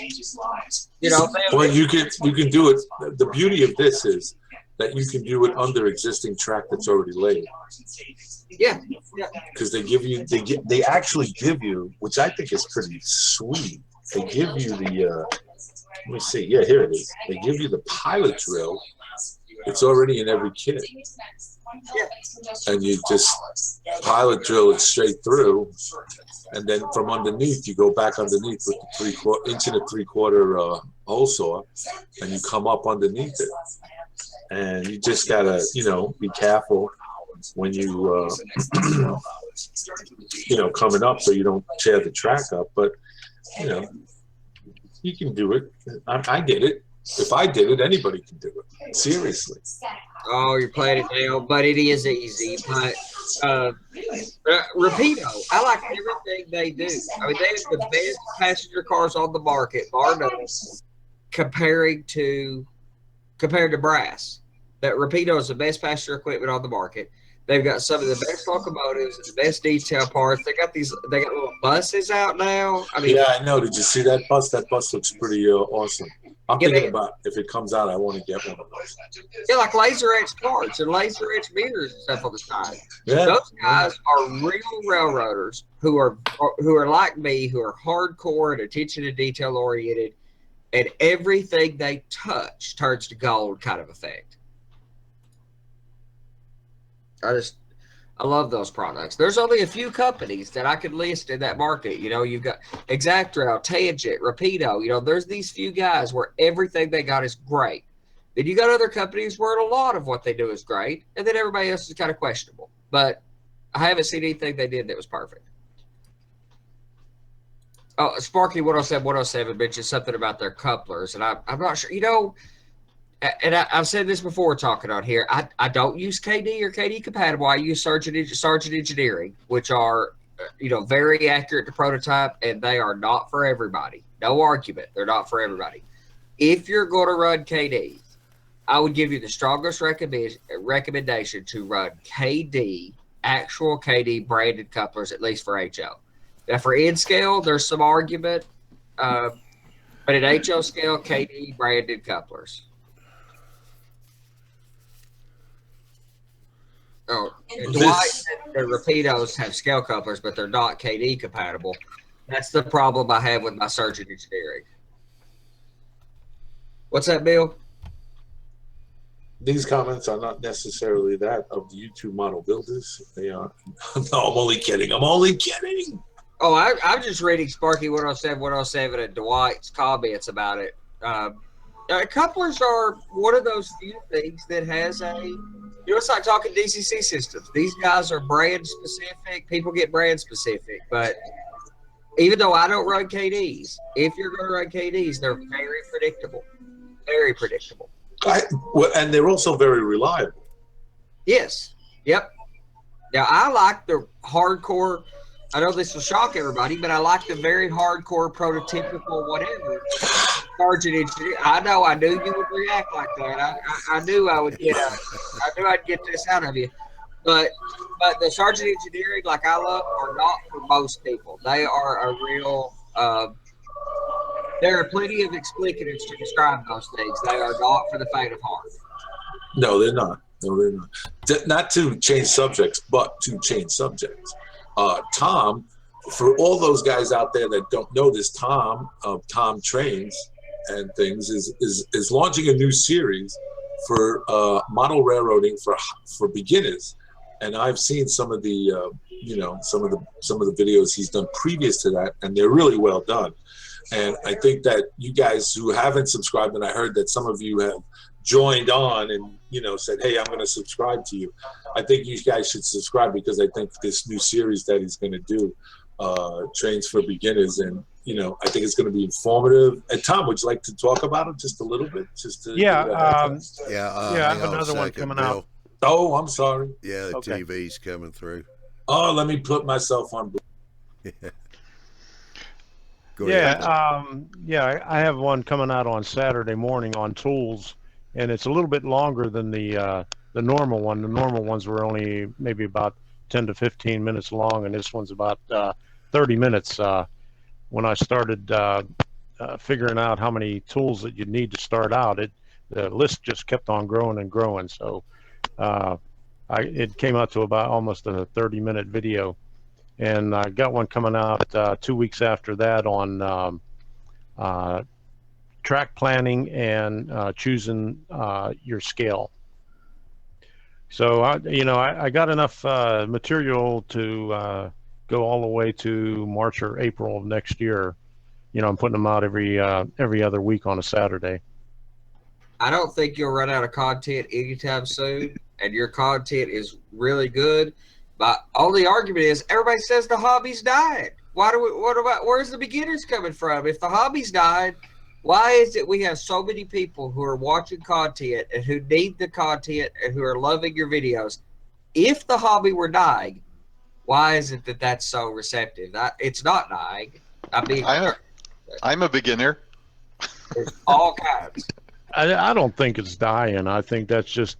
You know, well, you can do it. The beauty of this is that you can do it under existing track that's already laid. Yeah. Because they actually give you, which I think is pretty sweet. They give you the let me see. Yeah, here it is. They give you the pilot drill. It's already in every kit. And you just pilot drill it straight through. And then from underneath, you go back underneath with the 1 3/4 hole saw, and you come up underneath it. And you just gotta, be careful when you, coming up so you don't tear the track up. But, you can do it. I did it. If I did it, anybody can do it. Seriously. Oh, you're playing it down, but it is easy. But Rapido, I like everything they do. I mean, they have the best passenger cars on the market, bar none, compared to brass. That Rapido is the best passenger equipment on the market. They've got some of the best locomotives and the best detail parts. They got little buses out now. I mean, yeah, I know. Did you see that bus? That bus looks pretty awesome. I'm thinking about if it comes out, I want to get one of those. Yeah, like laser etched parts and laser etched mirrors and stuff on the side. Yeah, those guys are real railroaders who are like me, who are hardcore and attention to detail oriented, and everything they touch turns to gold kind of effect. I love those products. There's only a few companies that I could list in that market. You've got Exactrail, Tangent, Rapido. There's these few guys where everything they got is great. Then you got other companies where a lot of what they do is great, and then everybody else is kind of questionable. But I haven't seen anything they did that was perfect. Oh, Sparky 107 mentioned something about their couplers, and I'm not sure. And I've said this before talking on here. I don't use KD or KD compatible. I use Sargent Engineering, which are, very accurate to prototype, and they are not for everybody. No argument. They're not for everybody. If you're going to run KD, I would give you the strongest recommendation to run KD, actual KD branded couplers, at least for HO. Now, for N scale, there's some argument, but at HO scale, KD branded couplers. Oh, Dwight and the Rapidos have scale couplers, but they're not KD compatible. That's the problem I have with my Sargent Engineering. What's that, Bill? These comments are not necessarily that of the YouTube model builders. They are. No, I'm only kidding. Oh, I'm just reading Sparky 107, and Dwight's comments about it. Couplers are one of those few things that has it's like talking DCC systems. These guys are brand specific. People get brand specific. But even though I don't run KDs, if you're going to run KDs, they're very predictable. Very predictable. And they're also very reliable. Yes. Yep. Now, I like the hardcore. I know this will shock everybody, but I like the very hardcore, prototypical, whatever. Sargent Engineering. I know. I knew you would react like that. I knew I would get. I knew I'd get this out of you. But the Sargent Engineering, like I love, are not for most people. They are a real. There are plenty of explicatives to describe those things. They are not for the faint of heart. No, they're not. Not to change subjects, but to change subjects. Tom, for all those guys out there that don't know this, Tom of Tom Trains and Things is launching a new series for model railroading for beginners. And I've seen some of the some of the videos he's done previous to that, and they're really well done. And I think that you guys who haven't subscribed, and I heard that some of you have joined on and said, hey, I'm going to subscribe to you. I think you guys should subscribe, because I think this new series that he's going to do, Trains for Beginners, and I think it's going to be informative. And Tom, would you like to talk about it just a little bit? I have hang on a another one second, coming Bill. out. Oh, I'm sorry. Yeah, the Okay. TV's coming through. Oh, let me put myself on. Go ahead. I have one coming out on Saturday morning on tools, and it's a little bit longer than the normal one. The normal ones were only maybe about 10 to 15 minutes long, and this one's about 30 minutes. When I started figuring out how many tools that you need to start out, the list just kept on growing and growing. So it came out to about almost a 30-minute video, and I got one coming out 2 weeks after that on track planning and choosing your scale. So I got enough material to go all the way to March or April of next year. I'm putting them out every other week on a Saturday. I don't think you'll run out of content anytime soon, and your content is really good. But only argument is everybody says the hobby's died. Where's the beginners coming from? If the hobby's died, why is it we have so many people who are watching content and who need the content and who are loving your videos? If the hobby were dying, why is it that that's so receptive? It's not dying. I mean, I'm a beginner. there's all kinds. I don't think it's dying. I think that's just,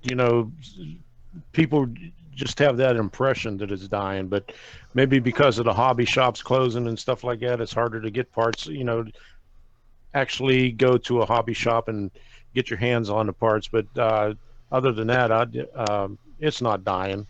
people just have that impression that it's dying, but maybe because of the hobby shops closing and stuff like that, it's harder to get parts, actually go to a hobby shop and get your hands on the parts. But other than that, it's not dying.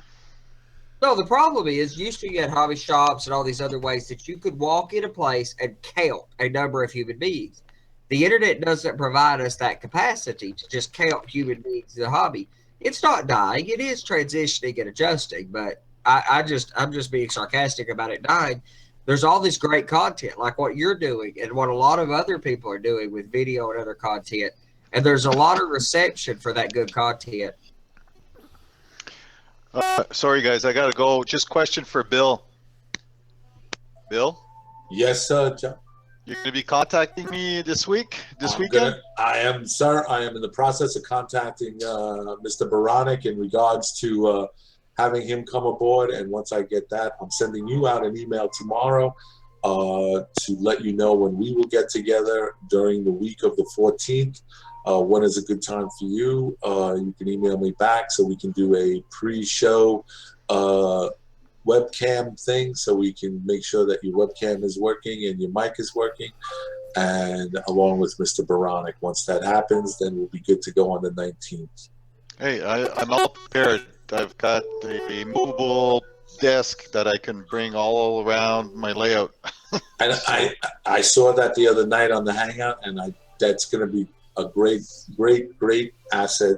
No, the problem is used to you had hobby shops and all these other ways that you could walk in a place and count a number of human beings. The internet doesn't provide us that capacity to just count human beings in the hobby. It's not dying. It is transitioning and adjusting, but I'm just being sarcastic about it dying. There's all this great content like what you're doing and what a lot of other people are doing with video and other content. And there's a lot of reception for that good content. Sorry, guys, I gotta go. Just question for Bill. Bill? Yes, John. You're gonna be contacting me this weekend? I am, sir. I am in the process of contacting Mr. Baranek in regards to having him come aboard. And once I get that, I'm sending you out an email tomorrow to let you know when we will get together during the week of the 14th. When is a good time for you? You can email me back so we can do a pre-show webcam thing so we can make sure that your webcam is working and your mic is working, and along with Mr. Baranek. Once that happens, then we'll be good to go on the 19th. Hey, I'm all prepared. I've got a movable desk that I can bring all around my layout. And I saw that the other night on the Hangout, and that's going to be a great asset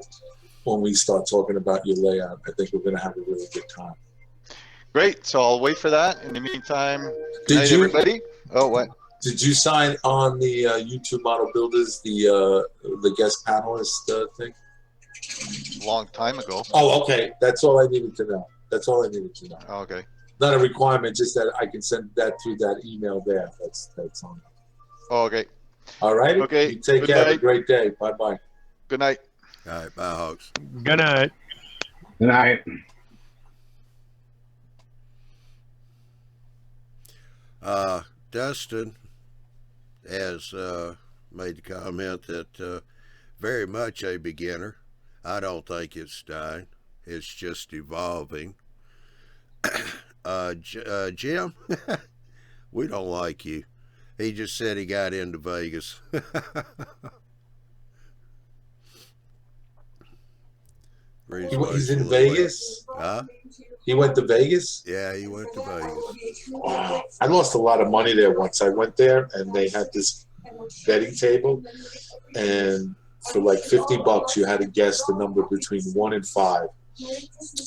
when we start talking about your layout. I think we're going to have a really good time. Great. So I'll wait for that. In the meantime, Did you, everybody? Oh, what? Did you sign on the YouTube Model Builders, the guest panelist thing? A long time ago. Oh, okay. That's all I needed to know. That's all I needed to know. Oh, okay. Not a requirement, just that I can send that through that email there. That's on. Oh, okay. All right. Okay. You take care. Have a great day. Bye-bye. Good night. All right, bye, Hawks. Good night. Good night. Dustin has made the comment that very much a beginner. I don't think it's dying. It's just evolving. Jim, we don't like you. He just said he got into Vegas. He's in Vegas? Huh? He went to Vegas? Yeah, he went to Vegas. Wow. I lost a lot of money there once. I went there and they had this betting table, and for like $50 you had to guess the number between 1 and 5.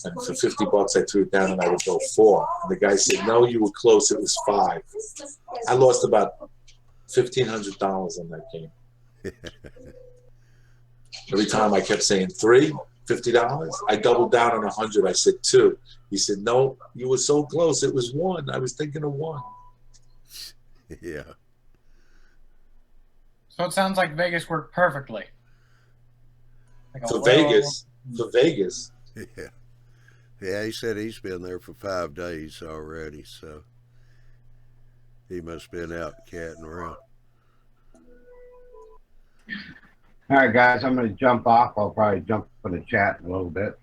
And for $50 I threw it down and I would go 4. And the guy said, no, you were close, it was 5. I lost about $1,500 on that game. Every time I kept saying 3, $50. I doubled down on 100. I said 2. He said, no, you were so close, it was 1. I was thinking of 1. Yeah. So it sounds like Vegas worked perfectly. Like For Vegas. Yeah. Yeah, he said he's been there for 5 days already, so he must have been out catting around. All right, guys, I'm going to jump off. I'll probably jump for the chat in a little bit.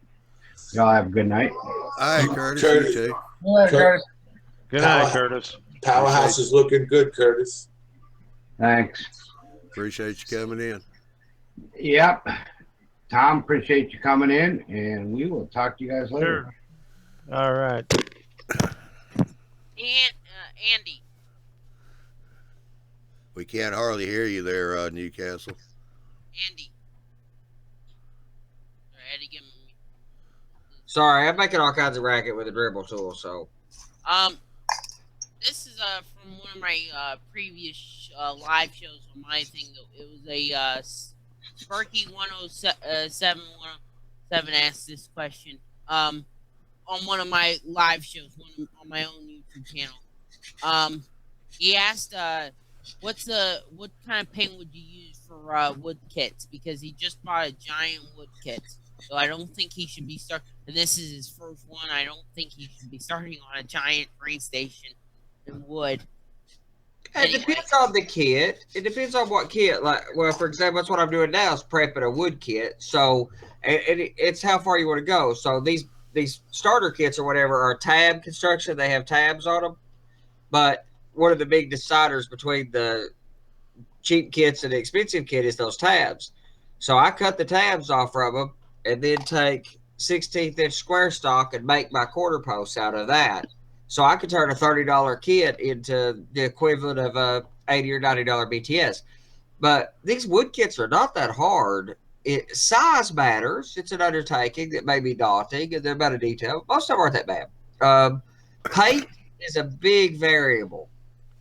Y'all have a good night. All right, Curtis, Curtis. you too. All right, Curtis. Good night, Curtis. Powerhouse is looking good, Curtis. Thanks. Appreciate you coming in. Yep. Tom, appreciate you coming in, and we will talk to you guys later. Sure. All right. And Andy. We can't hardly hear you there, Newcastle. Andy. I had to give him. Sorry, I'm making all kinds of racket with a dribble tool. So, this is from one of my previous live shows on my thing. It was a Sparky 107 asked this question on one of my live shows, on my own YouTube channel. He asked, what kind of paint would you use for wood kits? Because he just bought a giant wood kit. So I don't think he should be and this is his first one. I don't think he should be starting on a giant train station in wood. it depends on the kit. It depends on what kit. Like, well, for example, that's what I'm doing now is prepping a wood kit. So, it's how far you want to go. So these starter kits or whatever are tab construction. They have tabs on them. But one of the big deciders between the cheap kits and the expensive kit is those tabs. So I cut the tabs off from them and then take 16th inch square stock and make my quarter posts out of that. So I could turn a $30 kit into the equivalent of a $80 or $90 BTS. But these wood kits are not that hard. Size matters. It's an undertaking that may be daunting, and they're about a detail. Most of them aren't that bad. Paint is a big variable.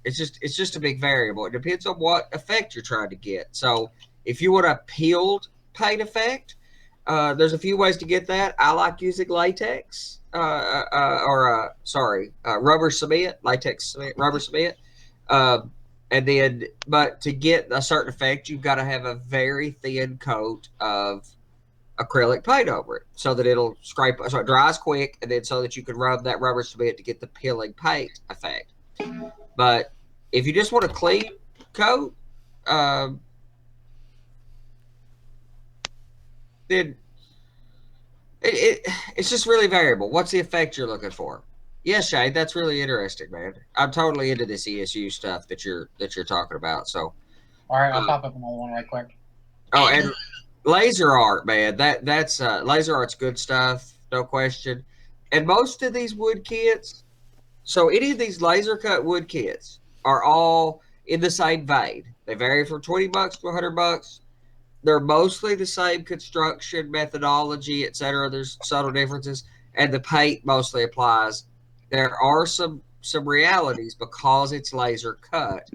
It's just a big variable. It depends on what effect you're trying to get. So if you want a peeled paint effect, there's a few ways to get that. I like using latex rubber cement, latex cement, rubber cement. And then, but to get a certain effect, you've got to have a very thin coat of acrylic paint over it so that it'll scrape, so it dries quick, and then so that you can rub that rubber cement to get the peeling paint effect. But if you just want a clean coat, then it's just really variable. What's the effect you're looking for? Yes, Shane, that's really interesting, man. I'm totally into this ESU stuff that you're talking about. So, all right, I'll pop up another one right quick. Oh, and laser art, man. That's laser art's good stuff, no question. And most of these wood kits, so any of these laser cut wood kits are all in the same vein. They vary from $20 to $100. They're mostly the same construction methodology, etc. There's subtle differences, and the paint mostly applies. There are some realities because it's laser cut.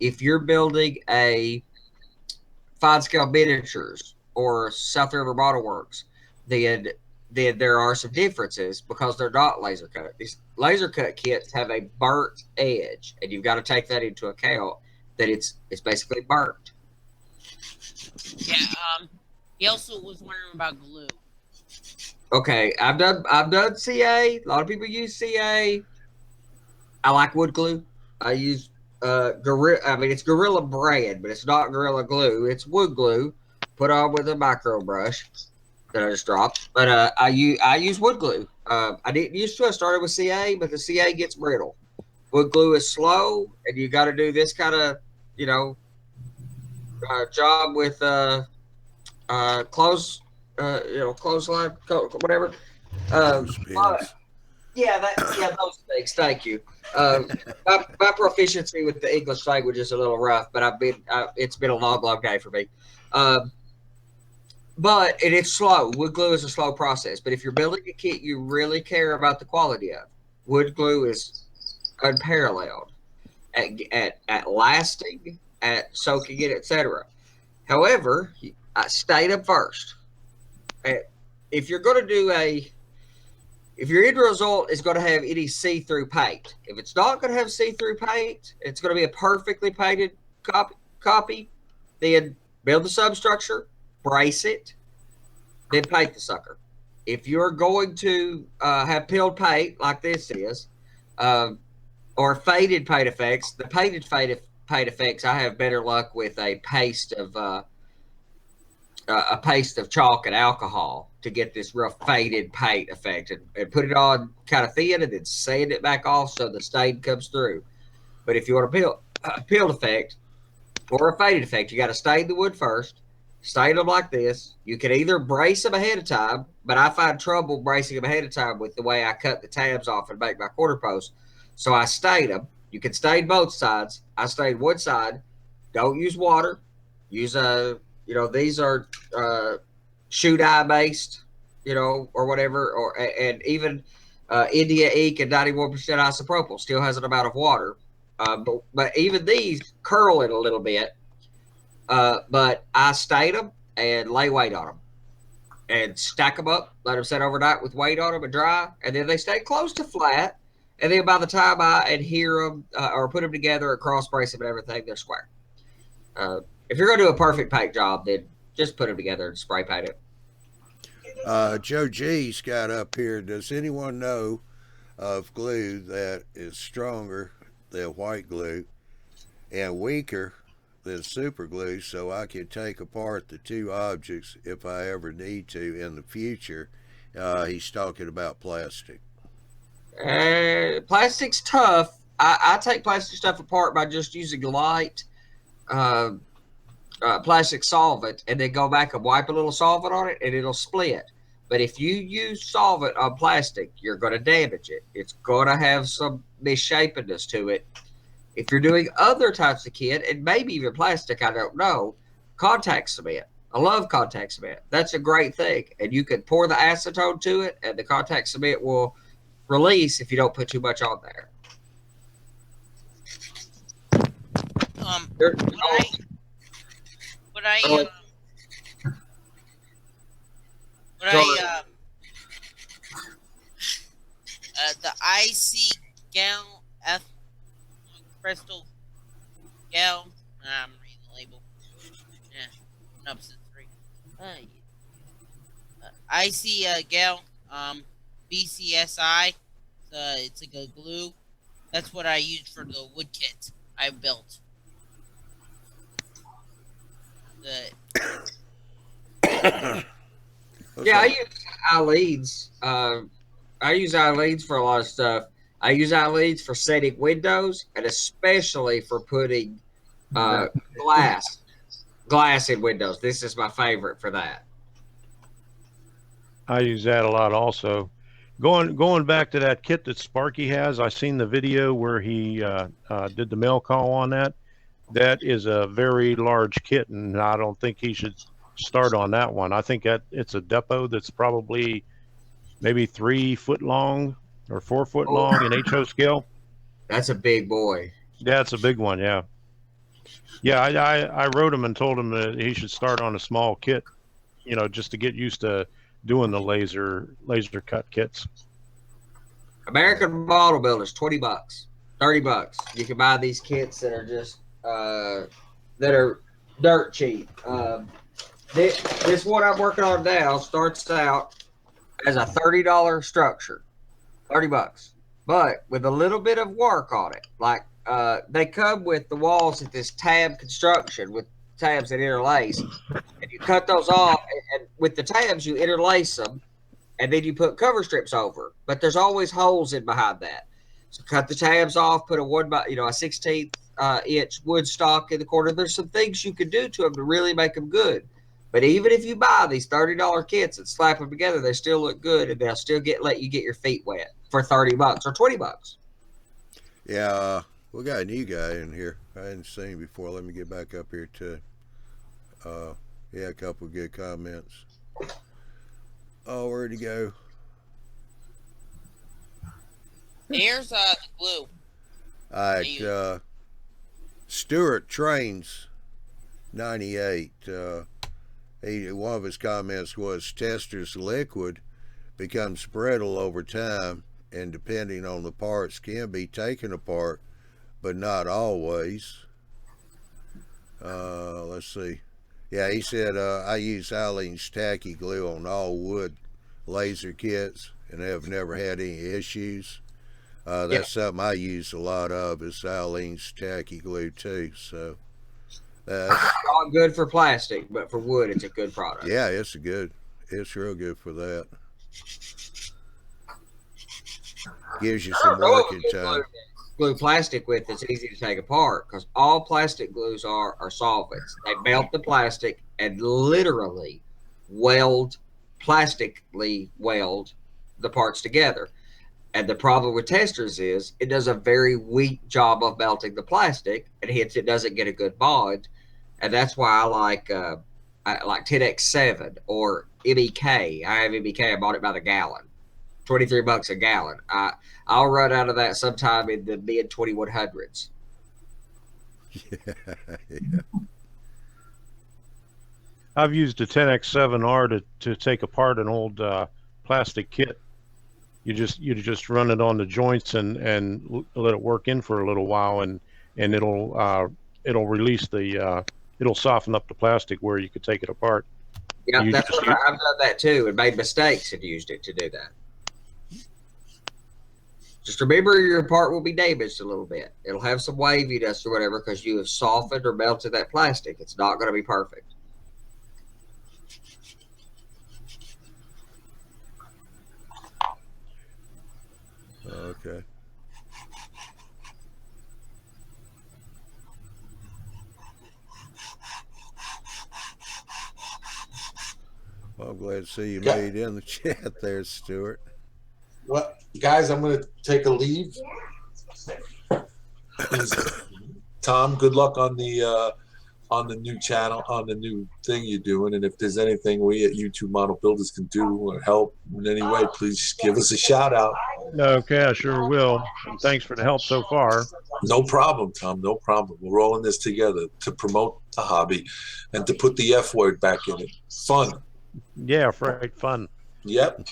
If you're building a fine scale miniatures or South River Model Works, then there are some differences because they're not laser cut. These laser cut kits have a burnt edge, and you've got to take that into account that it's basically burnt. Yeah. He also was wondering about glue. Okay, I've done CA. A lot of people use CA. I like wood glue. I use Gorilla. I mean, it's Gorilla brand, but it's not Gorilla glue. It's wood glue, put on with a micro brush that I just dropped. But I use wood glue. I didn't used to. I started with CA, but the CA gets brittle. Wood glue is slow, and you got to do this kind of job with clothesline, whatever. Those things. Thank you. My proficiency with the English language is a little rough, but it's been a long day for me. But it's slow. Wood glue is a slow process. But if you're building a kit you really care about the quality of, wood glue is unparalleled at lasting, at soaking it, etc. However, I state up first. If you're going to do if your end result is going to have any see-through paint, if it's not going to have see-through paint, it's going to be a perfectly painted copy, then build the substructure, brace it, then paint the sucker. If you're going to have peeled paint like this is, or faded paint effects, the painted paint effects, I have better luck with a paste of a paste of chalk and alcohol to get this real faded paint effect, and put it on kind of thin, and then sand it back off so the stain comes through. But if you want a peeled effect or a faded effect, you got to stain the wood first. Stain them like this. You can either brace them ahead of time, but I find trouble bracing them ahead of time with the way I cut the tabs off and make my quarter post. So I stain them. You can stain both sides. I stain one side. Don't use water. Use these are shoe dye based, or whatever, and even India ink and 91% isopropyl still has an amount of water. But even these curl it a little bit. But I stain them and lay weight on them and stack them up, let them set overnight with weight on them and dry, and then they stay close to flat. And then by the time I adhere them or put them together or cross brace them and everything, they're square. If you're going to do a perfect paint job, then just put them together and spray paint it. Joe G's got up here. Does anyone know of glue that is stronger than white glue and weaker than super glue, so I can take apart the two objects if I ever need to in the future? He's talking about plastic. Plastic's tough. I take plastic stuff apart by just using light plastic solvent, and then go back and wipe a little solvent on it, and it'll split. But if you use solvent on plastic, you're going to damage it. It's going to have some misshapenness to it. If you're doing other types of kit, and maybe even plastic, I don't know, contact cement. I love contact cement. That's a great thing. And you can pour the acetone to it, and the contact cement will release if you don't put too much on there. The IC Gal F Crystal Gal. I'm reading the label. Yeah, no, since 3. IC Gal BCSI. It's like a glue. That's what I used for the wood kit I built. Yeah, I use Aleen's. I use Aleen's for a lot of stuff. I use Aleen's for setting windows, and especially for putting glass in windows. This is my favorite for that. I use that a lot also. Going back to that kit that Sparky has, I seen the video where he did the mail call on that. That is a very large kit, and I don't think he should start on that one. I think that it's a depot that's probably maybe 3 foot long or 4 foot long in HO scale. That's a big boy. Yeah, it's a big one. Yeah. I wrote him and told him that he should start on a small kit, just to get used to doing the laser cut kits. American Model Builders, $20, $30. You can buy these kits that are just that are dirt cheap. This one I'm working on now starts out as a $30 structure, $30, but with a little bit of work on it. Like they come with the walls at this tab construction with tabs that interlace, and you cut those off, and with the tabs you interlace them, and then you put cover strips over. But there's always holes in behind that. So cut the tabs off, put a 1/16 inch wood stock in the corner. There's some things you can do to them to really make them good. But even if you buy these $30 kits and slap them together, they still look good, and they'll still let you get your feet wet for $30 or $20. Yeah, we got a new guy in here. I hadn't seen him before. Let me get back up here to. A couple of good comments. Oh, where'd he go? Here's the glue. All right, Stuart Trains 98. One of his comments was Tester's liquid becomes brittle over time, and depending on the parts can be taken apart, but not always. Let's see. Yeah, he said I use Aleen's tacky glue on all wood laser kits and have never had any issues. That's something I use a lot of, is Aleen's tacky glue too. So That's, Not good for plastic, but for wood, it's a good product. yeah, it's good. It's real good for that. Gives you I some don't know of a working good time. glue plastic with that's easy to take apart, because all plastic glues are solvents. They melt the plastic and literally plastically weld the parts together. And the problem with testers is it does a very weak job of melting the plastic, and hence it doesn't get a good bond. And that's why I like 10x7 or MEK. I have MEK. I bought it by the gallon, $23 a gallon. I'll run out of that sometime in the mid 2100s. Yeah. I've used a 10x7R to take apart an old plastic kit. You just run it on the joints and let it work in for a little while, and it'll release the it'll soften up the plastic where you could take it apart. Yeah, You that's just what I've done that too, and made mistakes and used it to do that. Just remember your part will be damaged a little bit. It'll have some waviness or whatever because you have softened or melted that plastic. It's not going to be perfect. Okay. Well, I'm glad to see you made in the chat there, Stuart. Well, guys, I'm going to take a leave. Tom, good luck on the new channel, on the new thing you're doing. And if there's anything we at YouTube Model Builders can do or help in any way, please give us a shout out. Okay, I sure will. And thanks for the help so far. No problem, Tom. No problem. We're rolling this together to promote the hobby and to put the F word back in it. Fun. Yeah, right. Fun. Yep.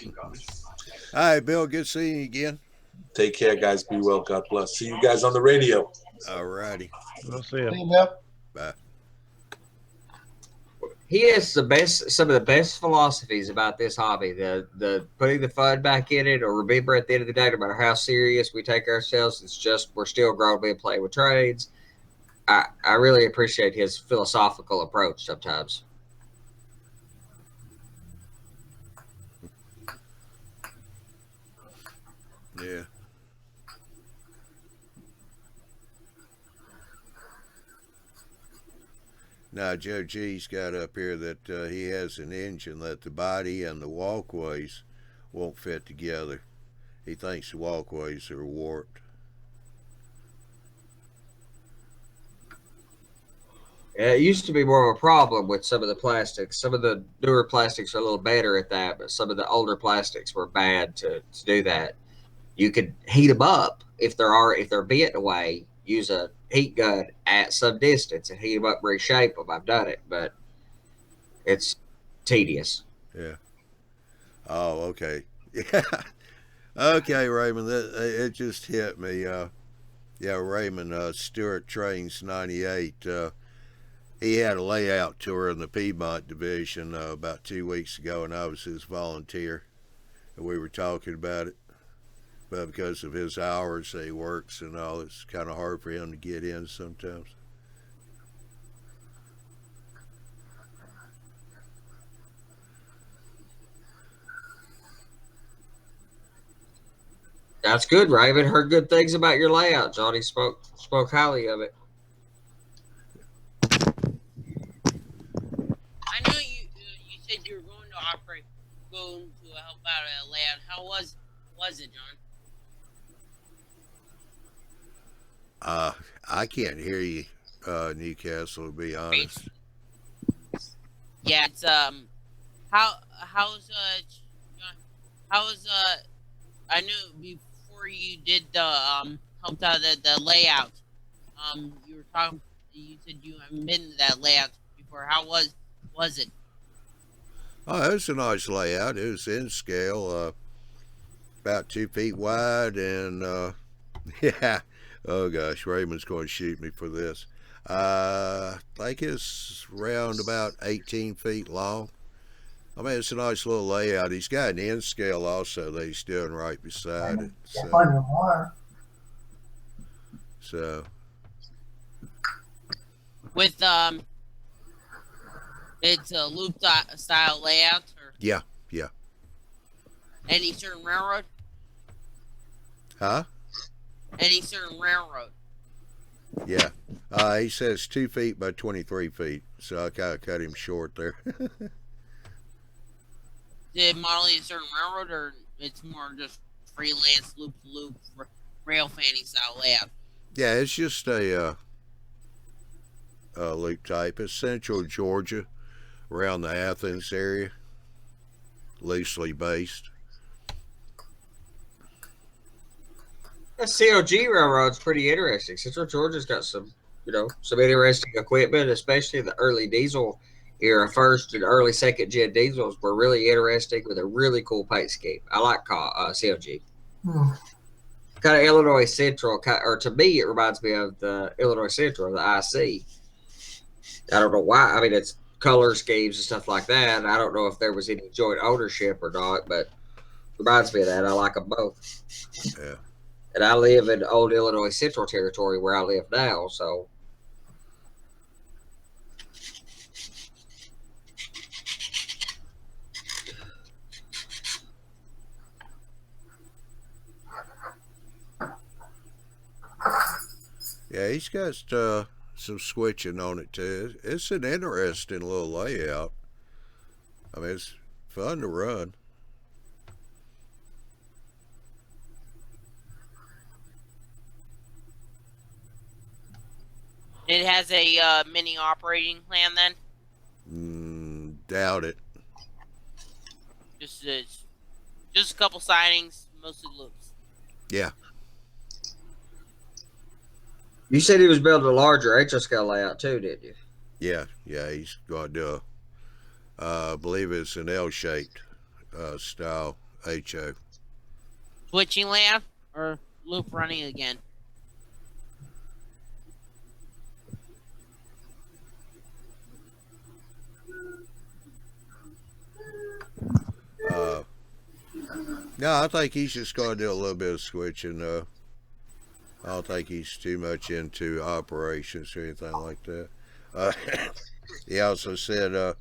All right, Bill. Good seeing you again. Take care, guys. Be well. God bless. See you guys on the radio. All righty. We'll see you. Bye. He has some of the best philosophies about this hobby. The putting the fun back in it, or remember at the end of the day, no matter how serious we take ourselves, it's just we're still grown men playing with trades. I really appreciate his philosophical approach sometimes. Yeah. Now, Joe G's got up here that he has an engine that the body and the walkways won't fit together. He thinks the walkways are warped. It used to be more of a problem with some of the plastics. Some of the newer plastics are a little better at that, but some of the older plastics were bad to do that. You could heat them up if they're bent away. Use a heat gun at some distance and heat them up, reshape them. I've done it, but it's tedious. Yeah. Oh, okay. Yeah. Okay, Raymond. It just hit me. Yeah, Raymond Stewart Trains 98. He had a layout tour in the Piedmont Division about 2 weeks ago, and I was his volunteer. And we were talking about it. But because of his hours that he works and all, it's kind of hard for him to get in sometimes. That's good, Raven. Heard good things about your layout. Johnny spoke highly of it. I know you said you were going to help out at a layout. How was it, John? I can't hear you, Newcastle, to be honest. Yeah, it's how's I knew before you did the helped out the layout. You were talking. You said you haven't been to that layout before. How was it? Oh, it was a nice layout. It was in scale, about 2 feet wide, and yeah. Oh gosh, Raymond's going to shoot me for this. I think it's around about 18 feet long. I mean, it's a nice little layout. He's got an end scale also that he's doing right beside it. So With It's a loop style layout, or Yeah. any certain railroad? Huh? Any certain railroad? Yeah. He says 2 feet by 23 feet, so I kind of cut him short there. Did it model a certain railroad, or it's more just freelance loop to loop rail fanning style layout? Yeah, it's just a loop type. It's central Georgia, around the Athens area, loosely based. That CLG railroad's pretty interesting. Central Georgia's got some interesting equipment, especially the early diesel era. First and early second gen diesels were really interesting with a really cool paint scheme. I like CLG. Kind of Illinois Central, or to me, it reminds me of the Illinois Central, the IC. I don't know why. I mean, it's color schemes and stuff like that. And I don't know if there was any joint ownership or not, but it reminds me of that. I like them both. Yeah. And I live in old Illinois Central territory where I live now, so. Yeah, he's got some switching on it too. It's an interesting little layout. I mean, it's fun to run. It has a mini operating plan then? Doubt it. Just a couple sidings, mostly loops. Yeah. You said he was building a larger HO-scale layout too, didn't you? Yeah, he's going to do I believe it's an L-shaped style HO. Switching layout or loop running again? No, I think he's just going to do a little bit of switching. I don't think he's too much into operations or anything like that. He also said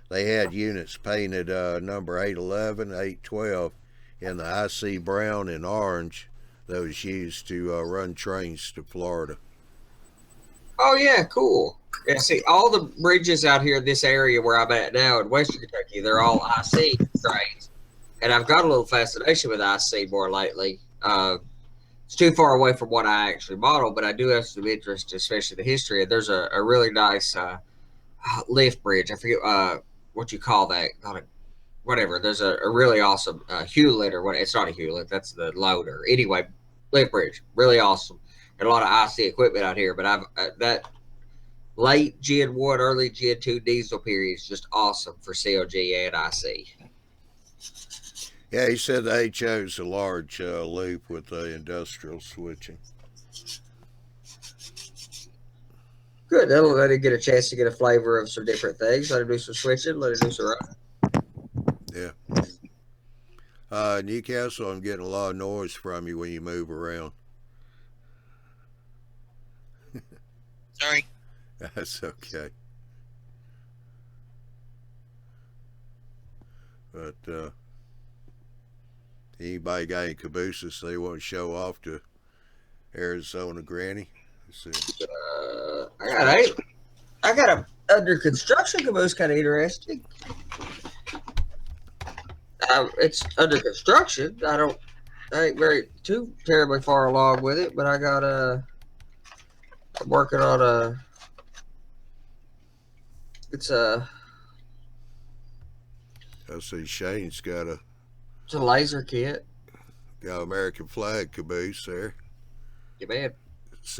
they had units painted number 811, 812 in the IC brown and orange that was used to run trains to Florida. Oh, yeah, cool. Yeah, see, all the bridges out here in this area where I'm at now in Western Kentucky, they're all IC trains. And I've got a little fascination with IC more lately. It's too far away from what I actually model, but I do have some interest, especially the history. And there's a really nice lift bridge. I forget what you call that. Whatever. There's a really awesome Hewlett or what. It's not a Hewlett. That's the loader. Anyway, lift bridge. Really awesome. And a lot of IC equipment out here. But I've that late Gen 1, early Gen 2 diesel period is just awesome for COG and IC. Yeah, he said the HO's a large loop with the industrial switching. Good. That'll let him get a chance to get a flavor of some different things. Let him do some switching. Let him do some running. Yeah. Newcastle, I'm getting a lot of noise from you when you move around. Sorry. That's okay. But anybody got any cabooses they want to show off to Arizona Granny? I got a under construction caboose, kind of interesting. It's under construction. I ain't very too terribly far along with it, but I'm working on I see Shane's got it's a laser kit. got American flag caboose there. Yeah, man. It's,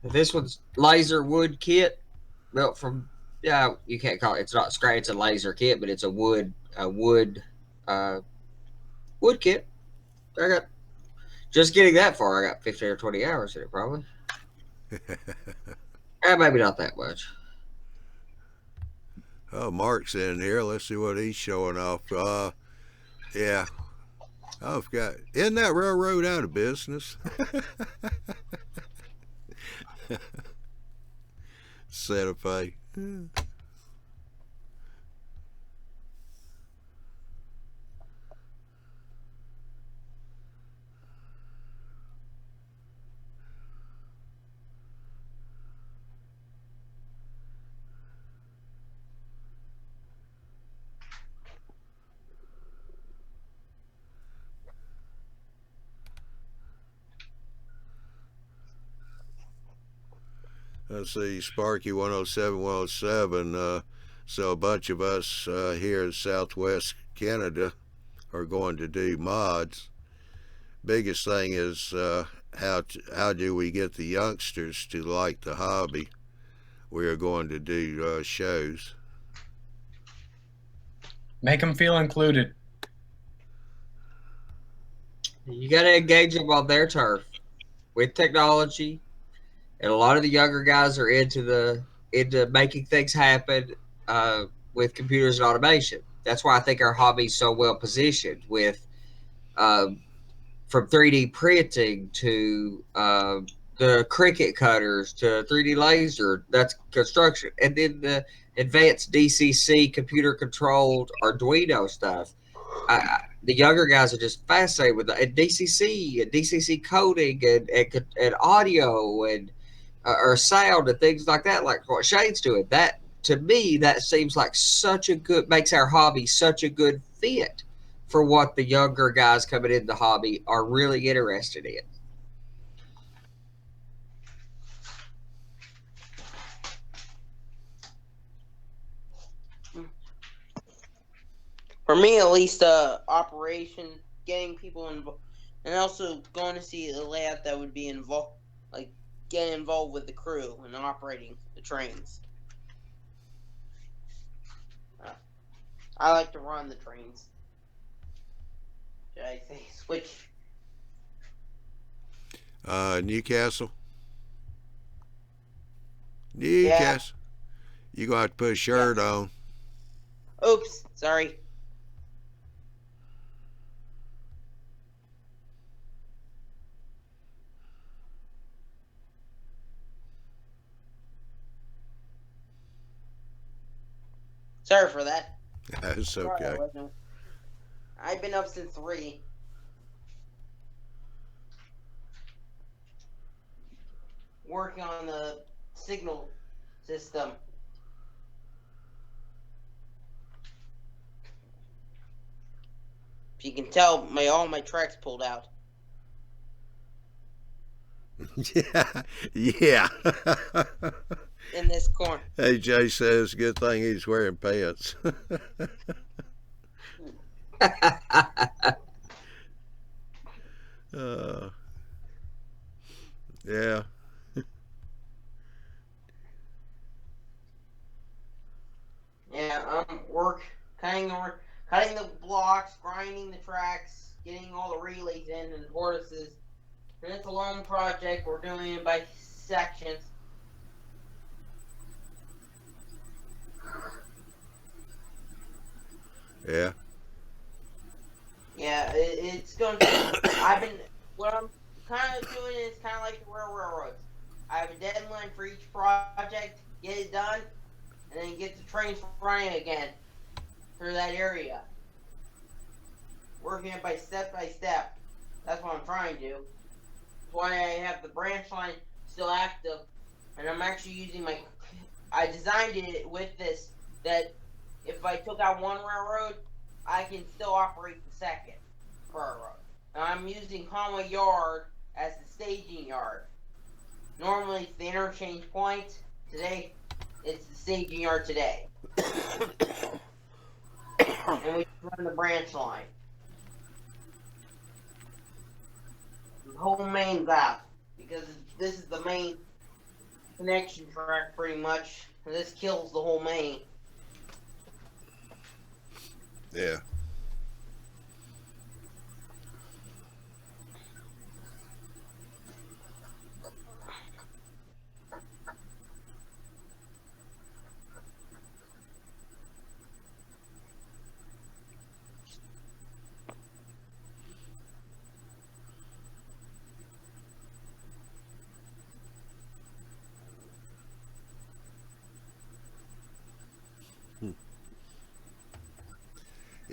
This one's laser wood kit built from you can't call it. It's not scratch. It's a laser kit, but it's a wood kit. I got just getting that far. I got 15 or 20 hours in it probably. Maybe not that much. Oh, Mark's in here. Let's see what he's showing off. Yeah. I forgot. Isn't that railroad out of business? Santa Fe. Let's see, Sparky 107, 107. So a bunch of us here in Southwest Canada are going to do mods. Biggest thing is how do we get the youngsters to like the hobby? We are going to do shows. Make them feel included. You got to engage them on their turf with technology, and a lot of the younger guys are into making things happen with computers and automation. That's why I think our hobby is so well positioned with from 3D printing to the Cricut cutters to 3D laser. That's construction, and then the advanced DCC computer controlled Arduino stuff. The younger guys are just fascinated with DCC coding and audio and or sound and things like that, like what Shane's doing. That to me, that seems like makes our hobby such a good fit for what the younger guys coming into the hobby are really interested in. For me, at least, operation, getting people involved, and also going to see a layout that would be involved, like getting involved with the crew and operating the trains. I like to run the trains. Should I say switch? Newcastle. Yeah. You gonna have to put a shirt on. Oops, sorry. Sorry for that. That's okay. I've been up since 3. Working on the signal system. If you can tell, all my tracks pulled out. Yeah. In this corner. AJ says, good thing he's wearing pants. Yeah. Yeah, cutting the blocks, grinding the tracks, getting all the relays in and tortoises. And it's a long project. We're doing it by sections. Yeah. Yeah, it's going to. What I'm kind of doing is kind of like the railroads. I have a deadline for each project, get it done, and then get the trains running again through that area. Working it by step. That's what I'm trying to do. That's why I have the branch line still active, and I'm actually using I designed it with this, that if I took out one railroad, I can still operate the second railroad. And I'm using Conway Yard as the staging yard. Normally it's the interchange point. Today, it's the staging yard today. And we run the branch line. The whole main gap, because this is the main connection track pretty much. And this kills the whole main. Yeah.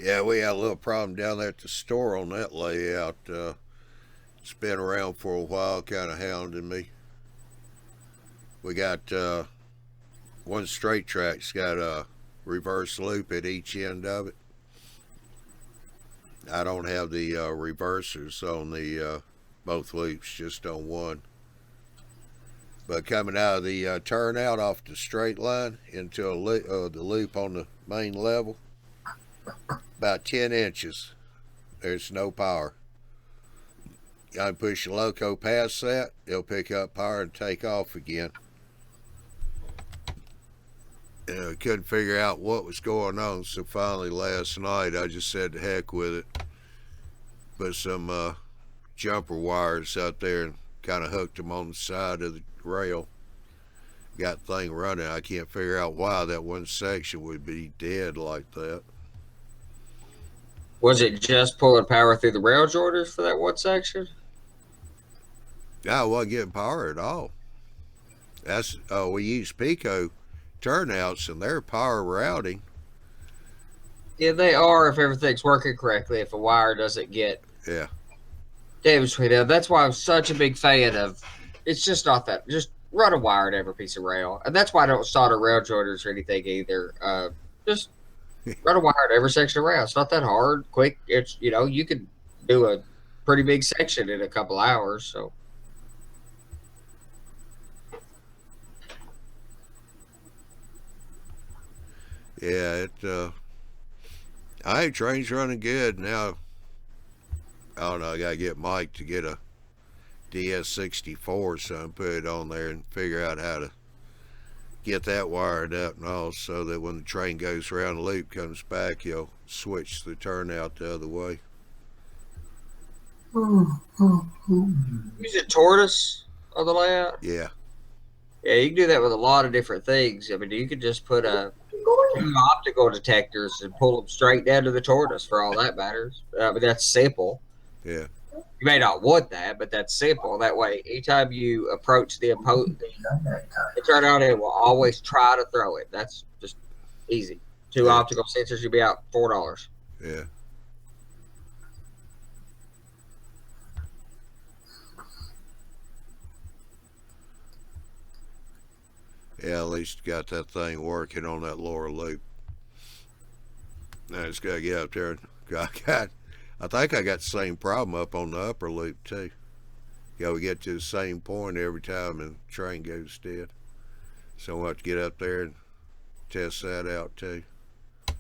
Yeah, we had a little problem down there at the store on that layout. It's been around for a while, kind of hounding me. We got one straight track's got a reverse loop at each end of it. I don't have the reversers on the both loops, just on one. But coming out of the turnout off the straight line into the loop on the main level, about 10 inches, there's no power. You gotta push the loco past that, it'll pick up power and take off again. I couldn't figure out what was going on, so finally last night I just said to heck with it. Put some jumper wires out there and kind of hooked them on the side of the rail. Got the thing running. I can't figure out why that one section would be dead like that. Was it just pulling power through the rail jointers for that one section? I wasn't getting power at all. That's we use Pico turnouts and they're power routing. Yeah, they are if everything's working correctly. If a wire doesn't get damaged between them, that's why I'm such a big fan of. It's just not that. Just run a wire at every piece of rail, and that's why I don't solder rail jointers or anything either. Just run a wire at every section of rail. It's not that hard, quick. It's you could do a pretty big section in a couple hours. So. Yeah, I think train's running good now. I don't know. I gotta get Mike to get a DS64 or something, put it on there, and figure out how to get that wired up and all, so that when the train goes around the loop, comes back, he'll switch the turnout the other way. Use a tortoise on the layout. Yeah. Yeah, you can do that with a lot of different things. I mean, you could just put two optical detectors and pull them straight down to the tortoise for all that matters. But that's simple. Yeah. You may not want that, but that's simple. That way, anytime you approach the turnout, it will always try to throw it. That's just easy. Two optical sensors, you'll be out $4. Yeah. Yeah, at least got that thing working on that lower loop. Now I just gotta get up there. I think I got the same problem up on the upper loop too. We get to the same point every time and the train goes dead. So we'll have to get up there and test that out too. I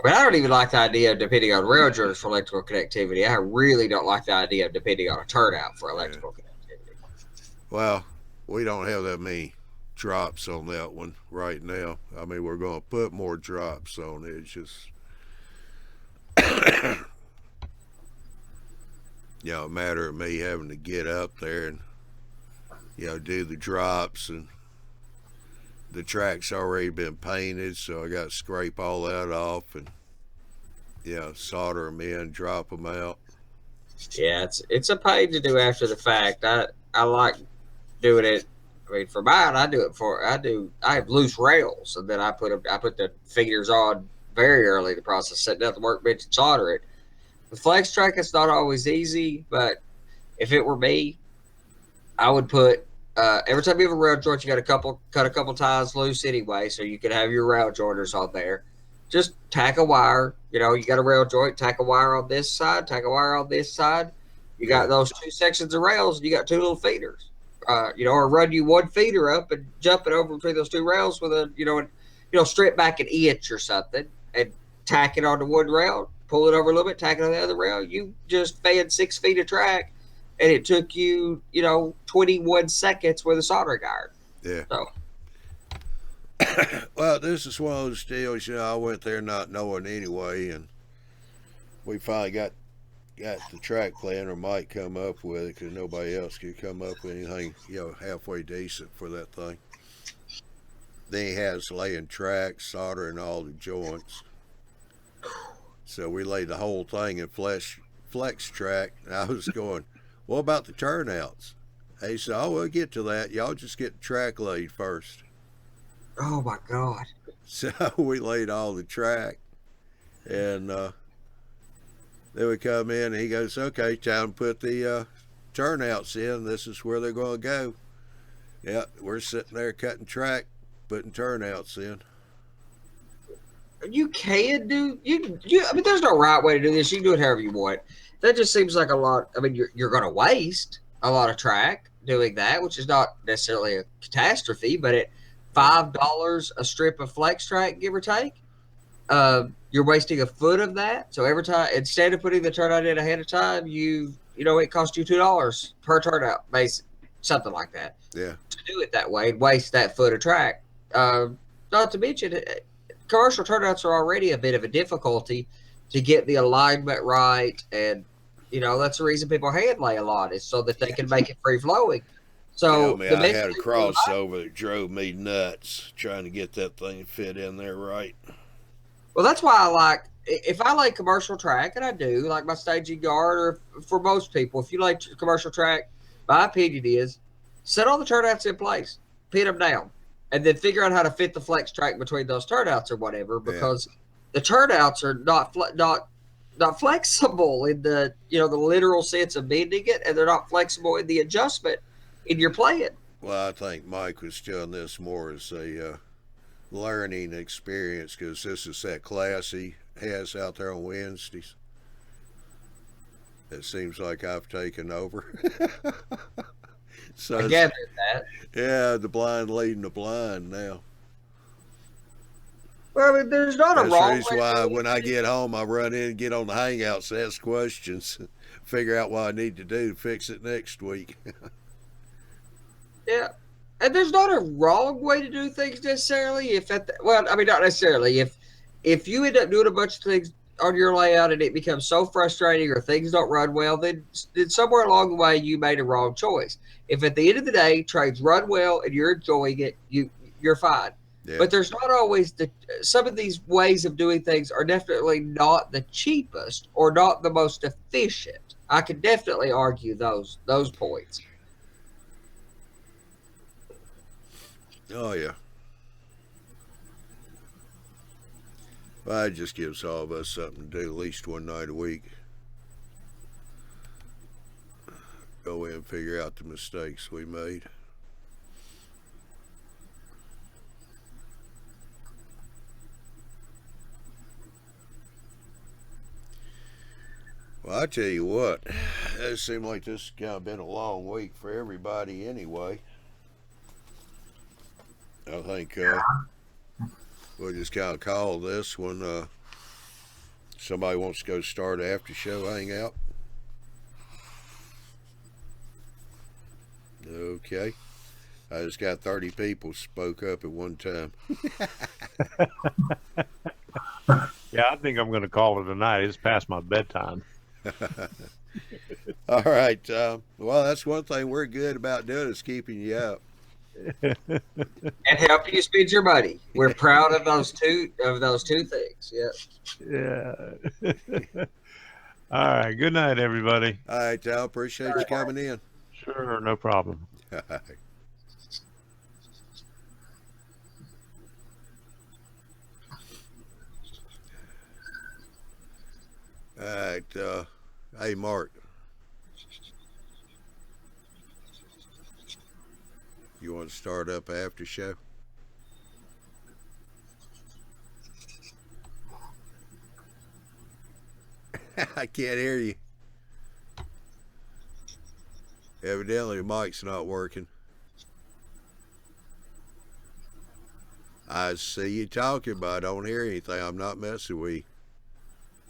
mean, I don't even like the idea of depending on rail jointers for electrical connectivity. I really don't like the idea of depending on a turnout for electrical connectivity. Well, we don't have that many drops on that one right now. I mean, we're going to put more drops on it. It's just, a matter of me having to get up there and, do the drops. And the track's already been painted, so I got to scrape all that off and, solder them in, drop them out. Yeah, it's a pain to do after the fact. I like doing it. I mean, for mine, I have loose rails, and then I put the feeders on very early in the process, setting up the workbench and solder it. With flex track, it's not always easy, but if it were me, I would put every time you have a rail joint, you got to cut a couple ties loose anyway, so you can have your rail jointers on there. Just tack a wire. You got a rail joint, tack a wire on this side, tack a wire on this side. You got those two sections of rails, and you got two little feeders. Or run you one feeder up and jump it over between those two rails with strip back an inch or something and tack it onto one rail, pull it over a little bit, tack it on the other rail. You just fed 6 feet of track, and it took you, 21 seconds with a soldering iron. Yeah. So. Well, this is one of those deals, I went there not knowing anyway, and we finally got the track plan, or might come up with it, because nobody else could come up with anything, halfway decent for that thing. Then he has laying tracks, soldering all the joints. So we laid the whole thing in flex track, and I was going, what about the turnouts? He said, we'll get to that. Y'all just get the track laid first. Oh my God. So we laid all the track, and then we come in, and he goes, "Okay, time to put the turnouts in. This is where they're going to go." Yeah, we're sitting there cutting track, putting turnouts in. You can do you. I mean, there's no right way to do this. You can do it however you want. That just seems like a lot. I mean, you're going to waste a lot of track doing that, which is not necessarily a catastrophe. But at $5 a strip of flex track, give or take, you're wasting a foot of that. So every time, instead of putting the turnout in ahead of time, it costs you $2 per turnout, base something like that. Yeah. To do it that way, waste that foot of track. Not to mention, commercial turnouts are already a bit of a difficulty to get the alignment right, and that's the reason people hand lay a lot, is so that they can make it free flowing. So I had a crossover that drove me nuts trying to get that thing fit in there right. Well, that's why if I lay commercial track, and I do, like my staging guard, or for most people, if you lay commercial track, my opinion is set all the turnouts in place, pin them down, and then figure out how to fit the flex track between those turnouts or whatever, because the turnouts are not flexible in the the literal sense of bending it, and they're not flexible in the adjustment in your playing. Well, I think Mike was doing this more as a learning experience, because this is that class he has out there on Wednesdays. It seems like I've taken over. So I gathered that. Yeah, the blind leading the blind now. Well, I mean, there's not a wrong way. That's why when I get home, I run in and get on the Hangouts, ask questions, figure out what I need to do to fix it next week. Yeah. And there's not a wrong way to do things necessarily. Not necessarily. If you end up doing a bunch of things on your layout and it becomes so frustrating, or things don't run well, then somewhere along the way you made a wrong choice. If at the end of the day trades run well and you're enjoying it, you're fine. Yeah. But there's not always some of these ways of doing things are definitely not the cheapest or not the most efficient. I could definitely argue those points. Oh yeah. Well, it just gives all of us something to do at least one night a week. Go in and figure out the mistakes we made. Well, I tell you what, it seemed like this has kind of been a long week for everybody anyway. I think we'll just kind of call this when somebody wants to go start after show hangout. Okay. I just got 30 people spoke up at one time. Yeah, I think I'm going to call it a night. It's past my bedtime. All right. Well, that's one thing we're good about doing, is keeping you up. And helping you spend your money. We're proud of those two things. Yeah. Yeah. All right. Good night, everybody. All right, Tal. Appreciate you coming in. Sure, no problem. All right. Hey, Mark. You want to start up after show? I can't hear you. Evidently, the mic's not working. I see you talking, but I don't hear anything. I'm not messing with you.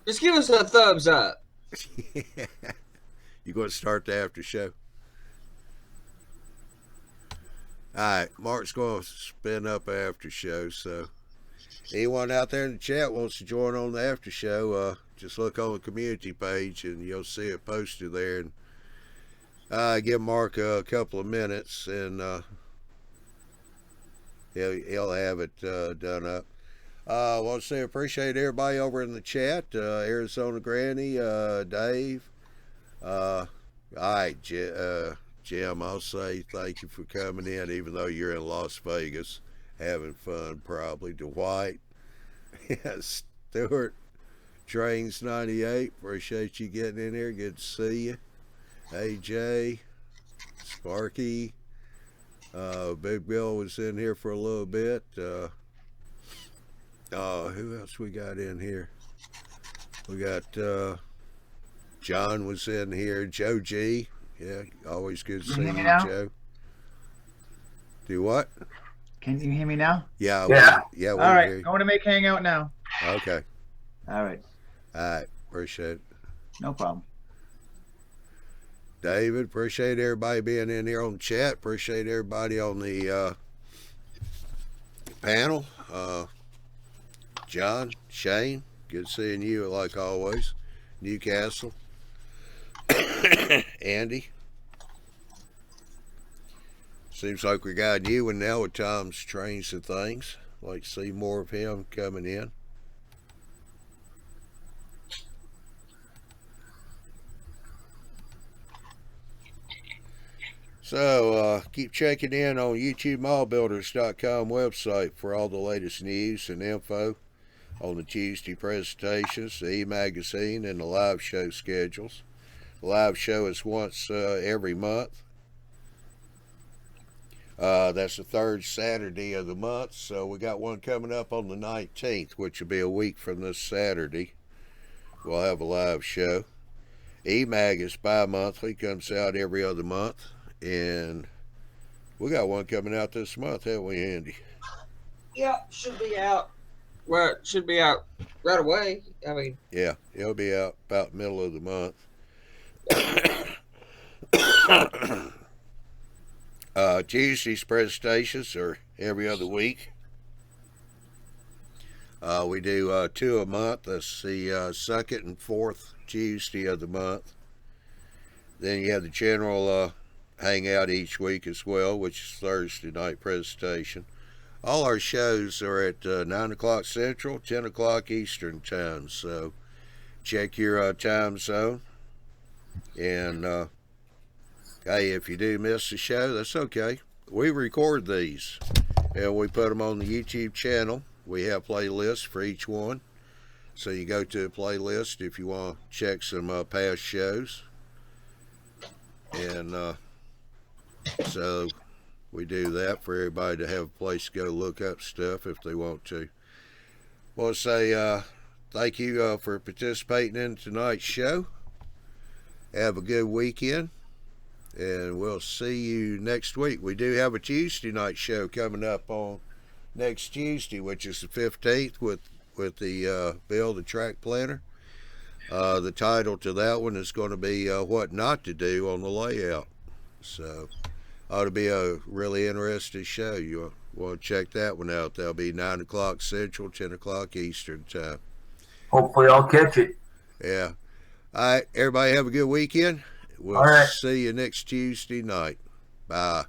Just give us a thumbs up. You going to start the after show? All right, Mark's going to spin up after show. So, anyone out there in the chat wants to join on the after show, just look on the community page and you'll see it posted there. And give Mark a couple of minutes, and he'll have it done up. I want to say appreciate everybody over in the chat. Arizona Granny, Dave. All right, Jim, I'll say thank you for coming in, even though you're in Las Vegas. having fun probably. Dwight, yeah, Stuart, Trains 98. Appreciate you getting in here. Good to see you. AJ, Sparky, Big Bill was in here for a little bit. Who else we got in here? We got John was in here. Joe G. Yeah, always good to see you, Joe. Do what? Can you hear me now? Yeah. All All right. Going to make Hangout now. Okay. All right. All right. Appreciate it. No problem. David, appreciate everybody being in here on the chat. Appreciate everybody on the panel. John, Shane, good seeing you like always. Newcastle. Andy. Seems like we got a new one now with Tom's Trains and Things. Like to see more of him coming in. So keep checking in on YouTubeMallBuilders.com website for all the latest news and info on the Tuesday presentations, the e-magazine, and the live show schedules. The live show is once every month. That's the third Saturday of the month, so we got one coming up on the 19th, which will be a week from this Saturday. We'll have a live show. E-Mag is bi-monthly, comes out every other month, and we got one coming out this month, haven't we, Andy? Yeah, should be out. Well, it should be out right away. I mean, yeah, it'll be out about middle of the month. Tuesday's presentations are every other week. We do 2 a month. That's the second and fourth Tuesday of the month. Then you have the general hangout each week as well, which is Thursday night presentation. All our shows are at 9 o'clock Central, 10 o'clock Eastern time. So check your time zone. And hey, if you do miss the show, that's okay. We record these and we put them on the YouTube channel. We have playlists for each one. So you go to a playlist if you want to check some past shows. And so we do that for everybody to have a place to go look up stuff if they want to. I want to say thank you for participating in tonight's show. Have a good weekend, and we'll see you next week. We do have a Tuesday night show coming up on next Tuesday, which is the 15th, with the Bill the Track Planner. The title to that one is going to be What Not to Do on the Layout. So ought to be a really interesting show. You want to check that one out. That'll be 9 o'clock Central, 10 o'clock Eastern time. Hopefully I'll catch it. Yeah. All right, everybody have a good weekend. We'll see you next Tuesday night. Bye.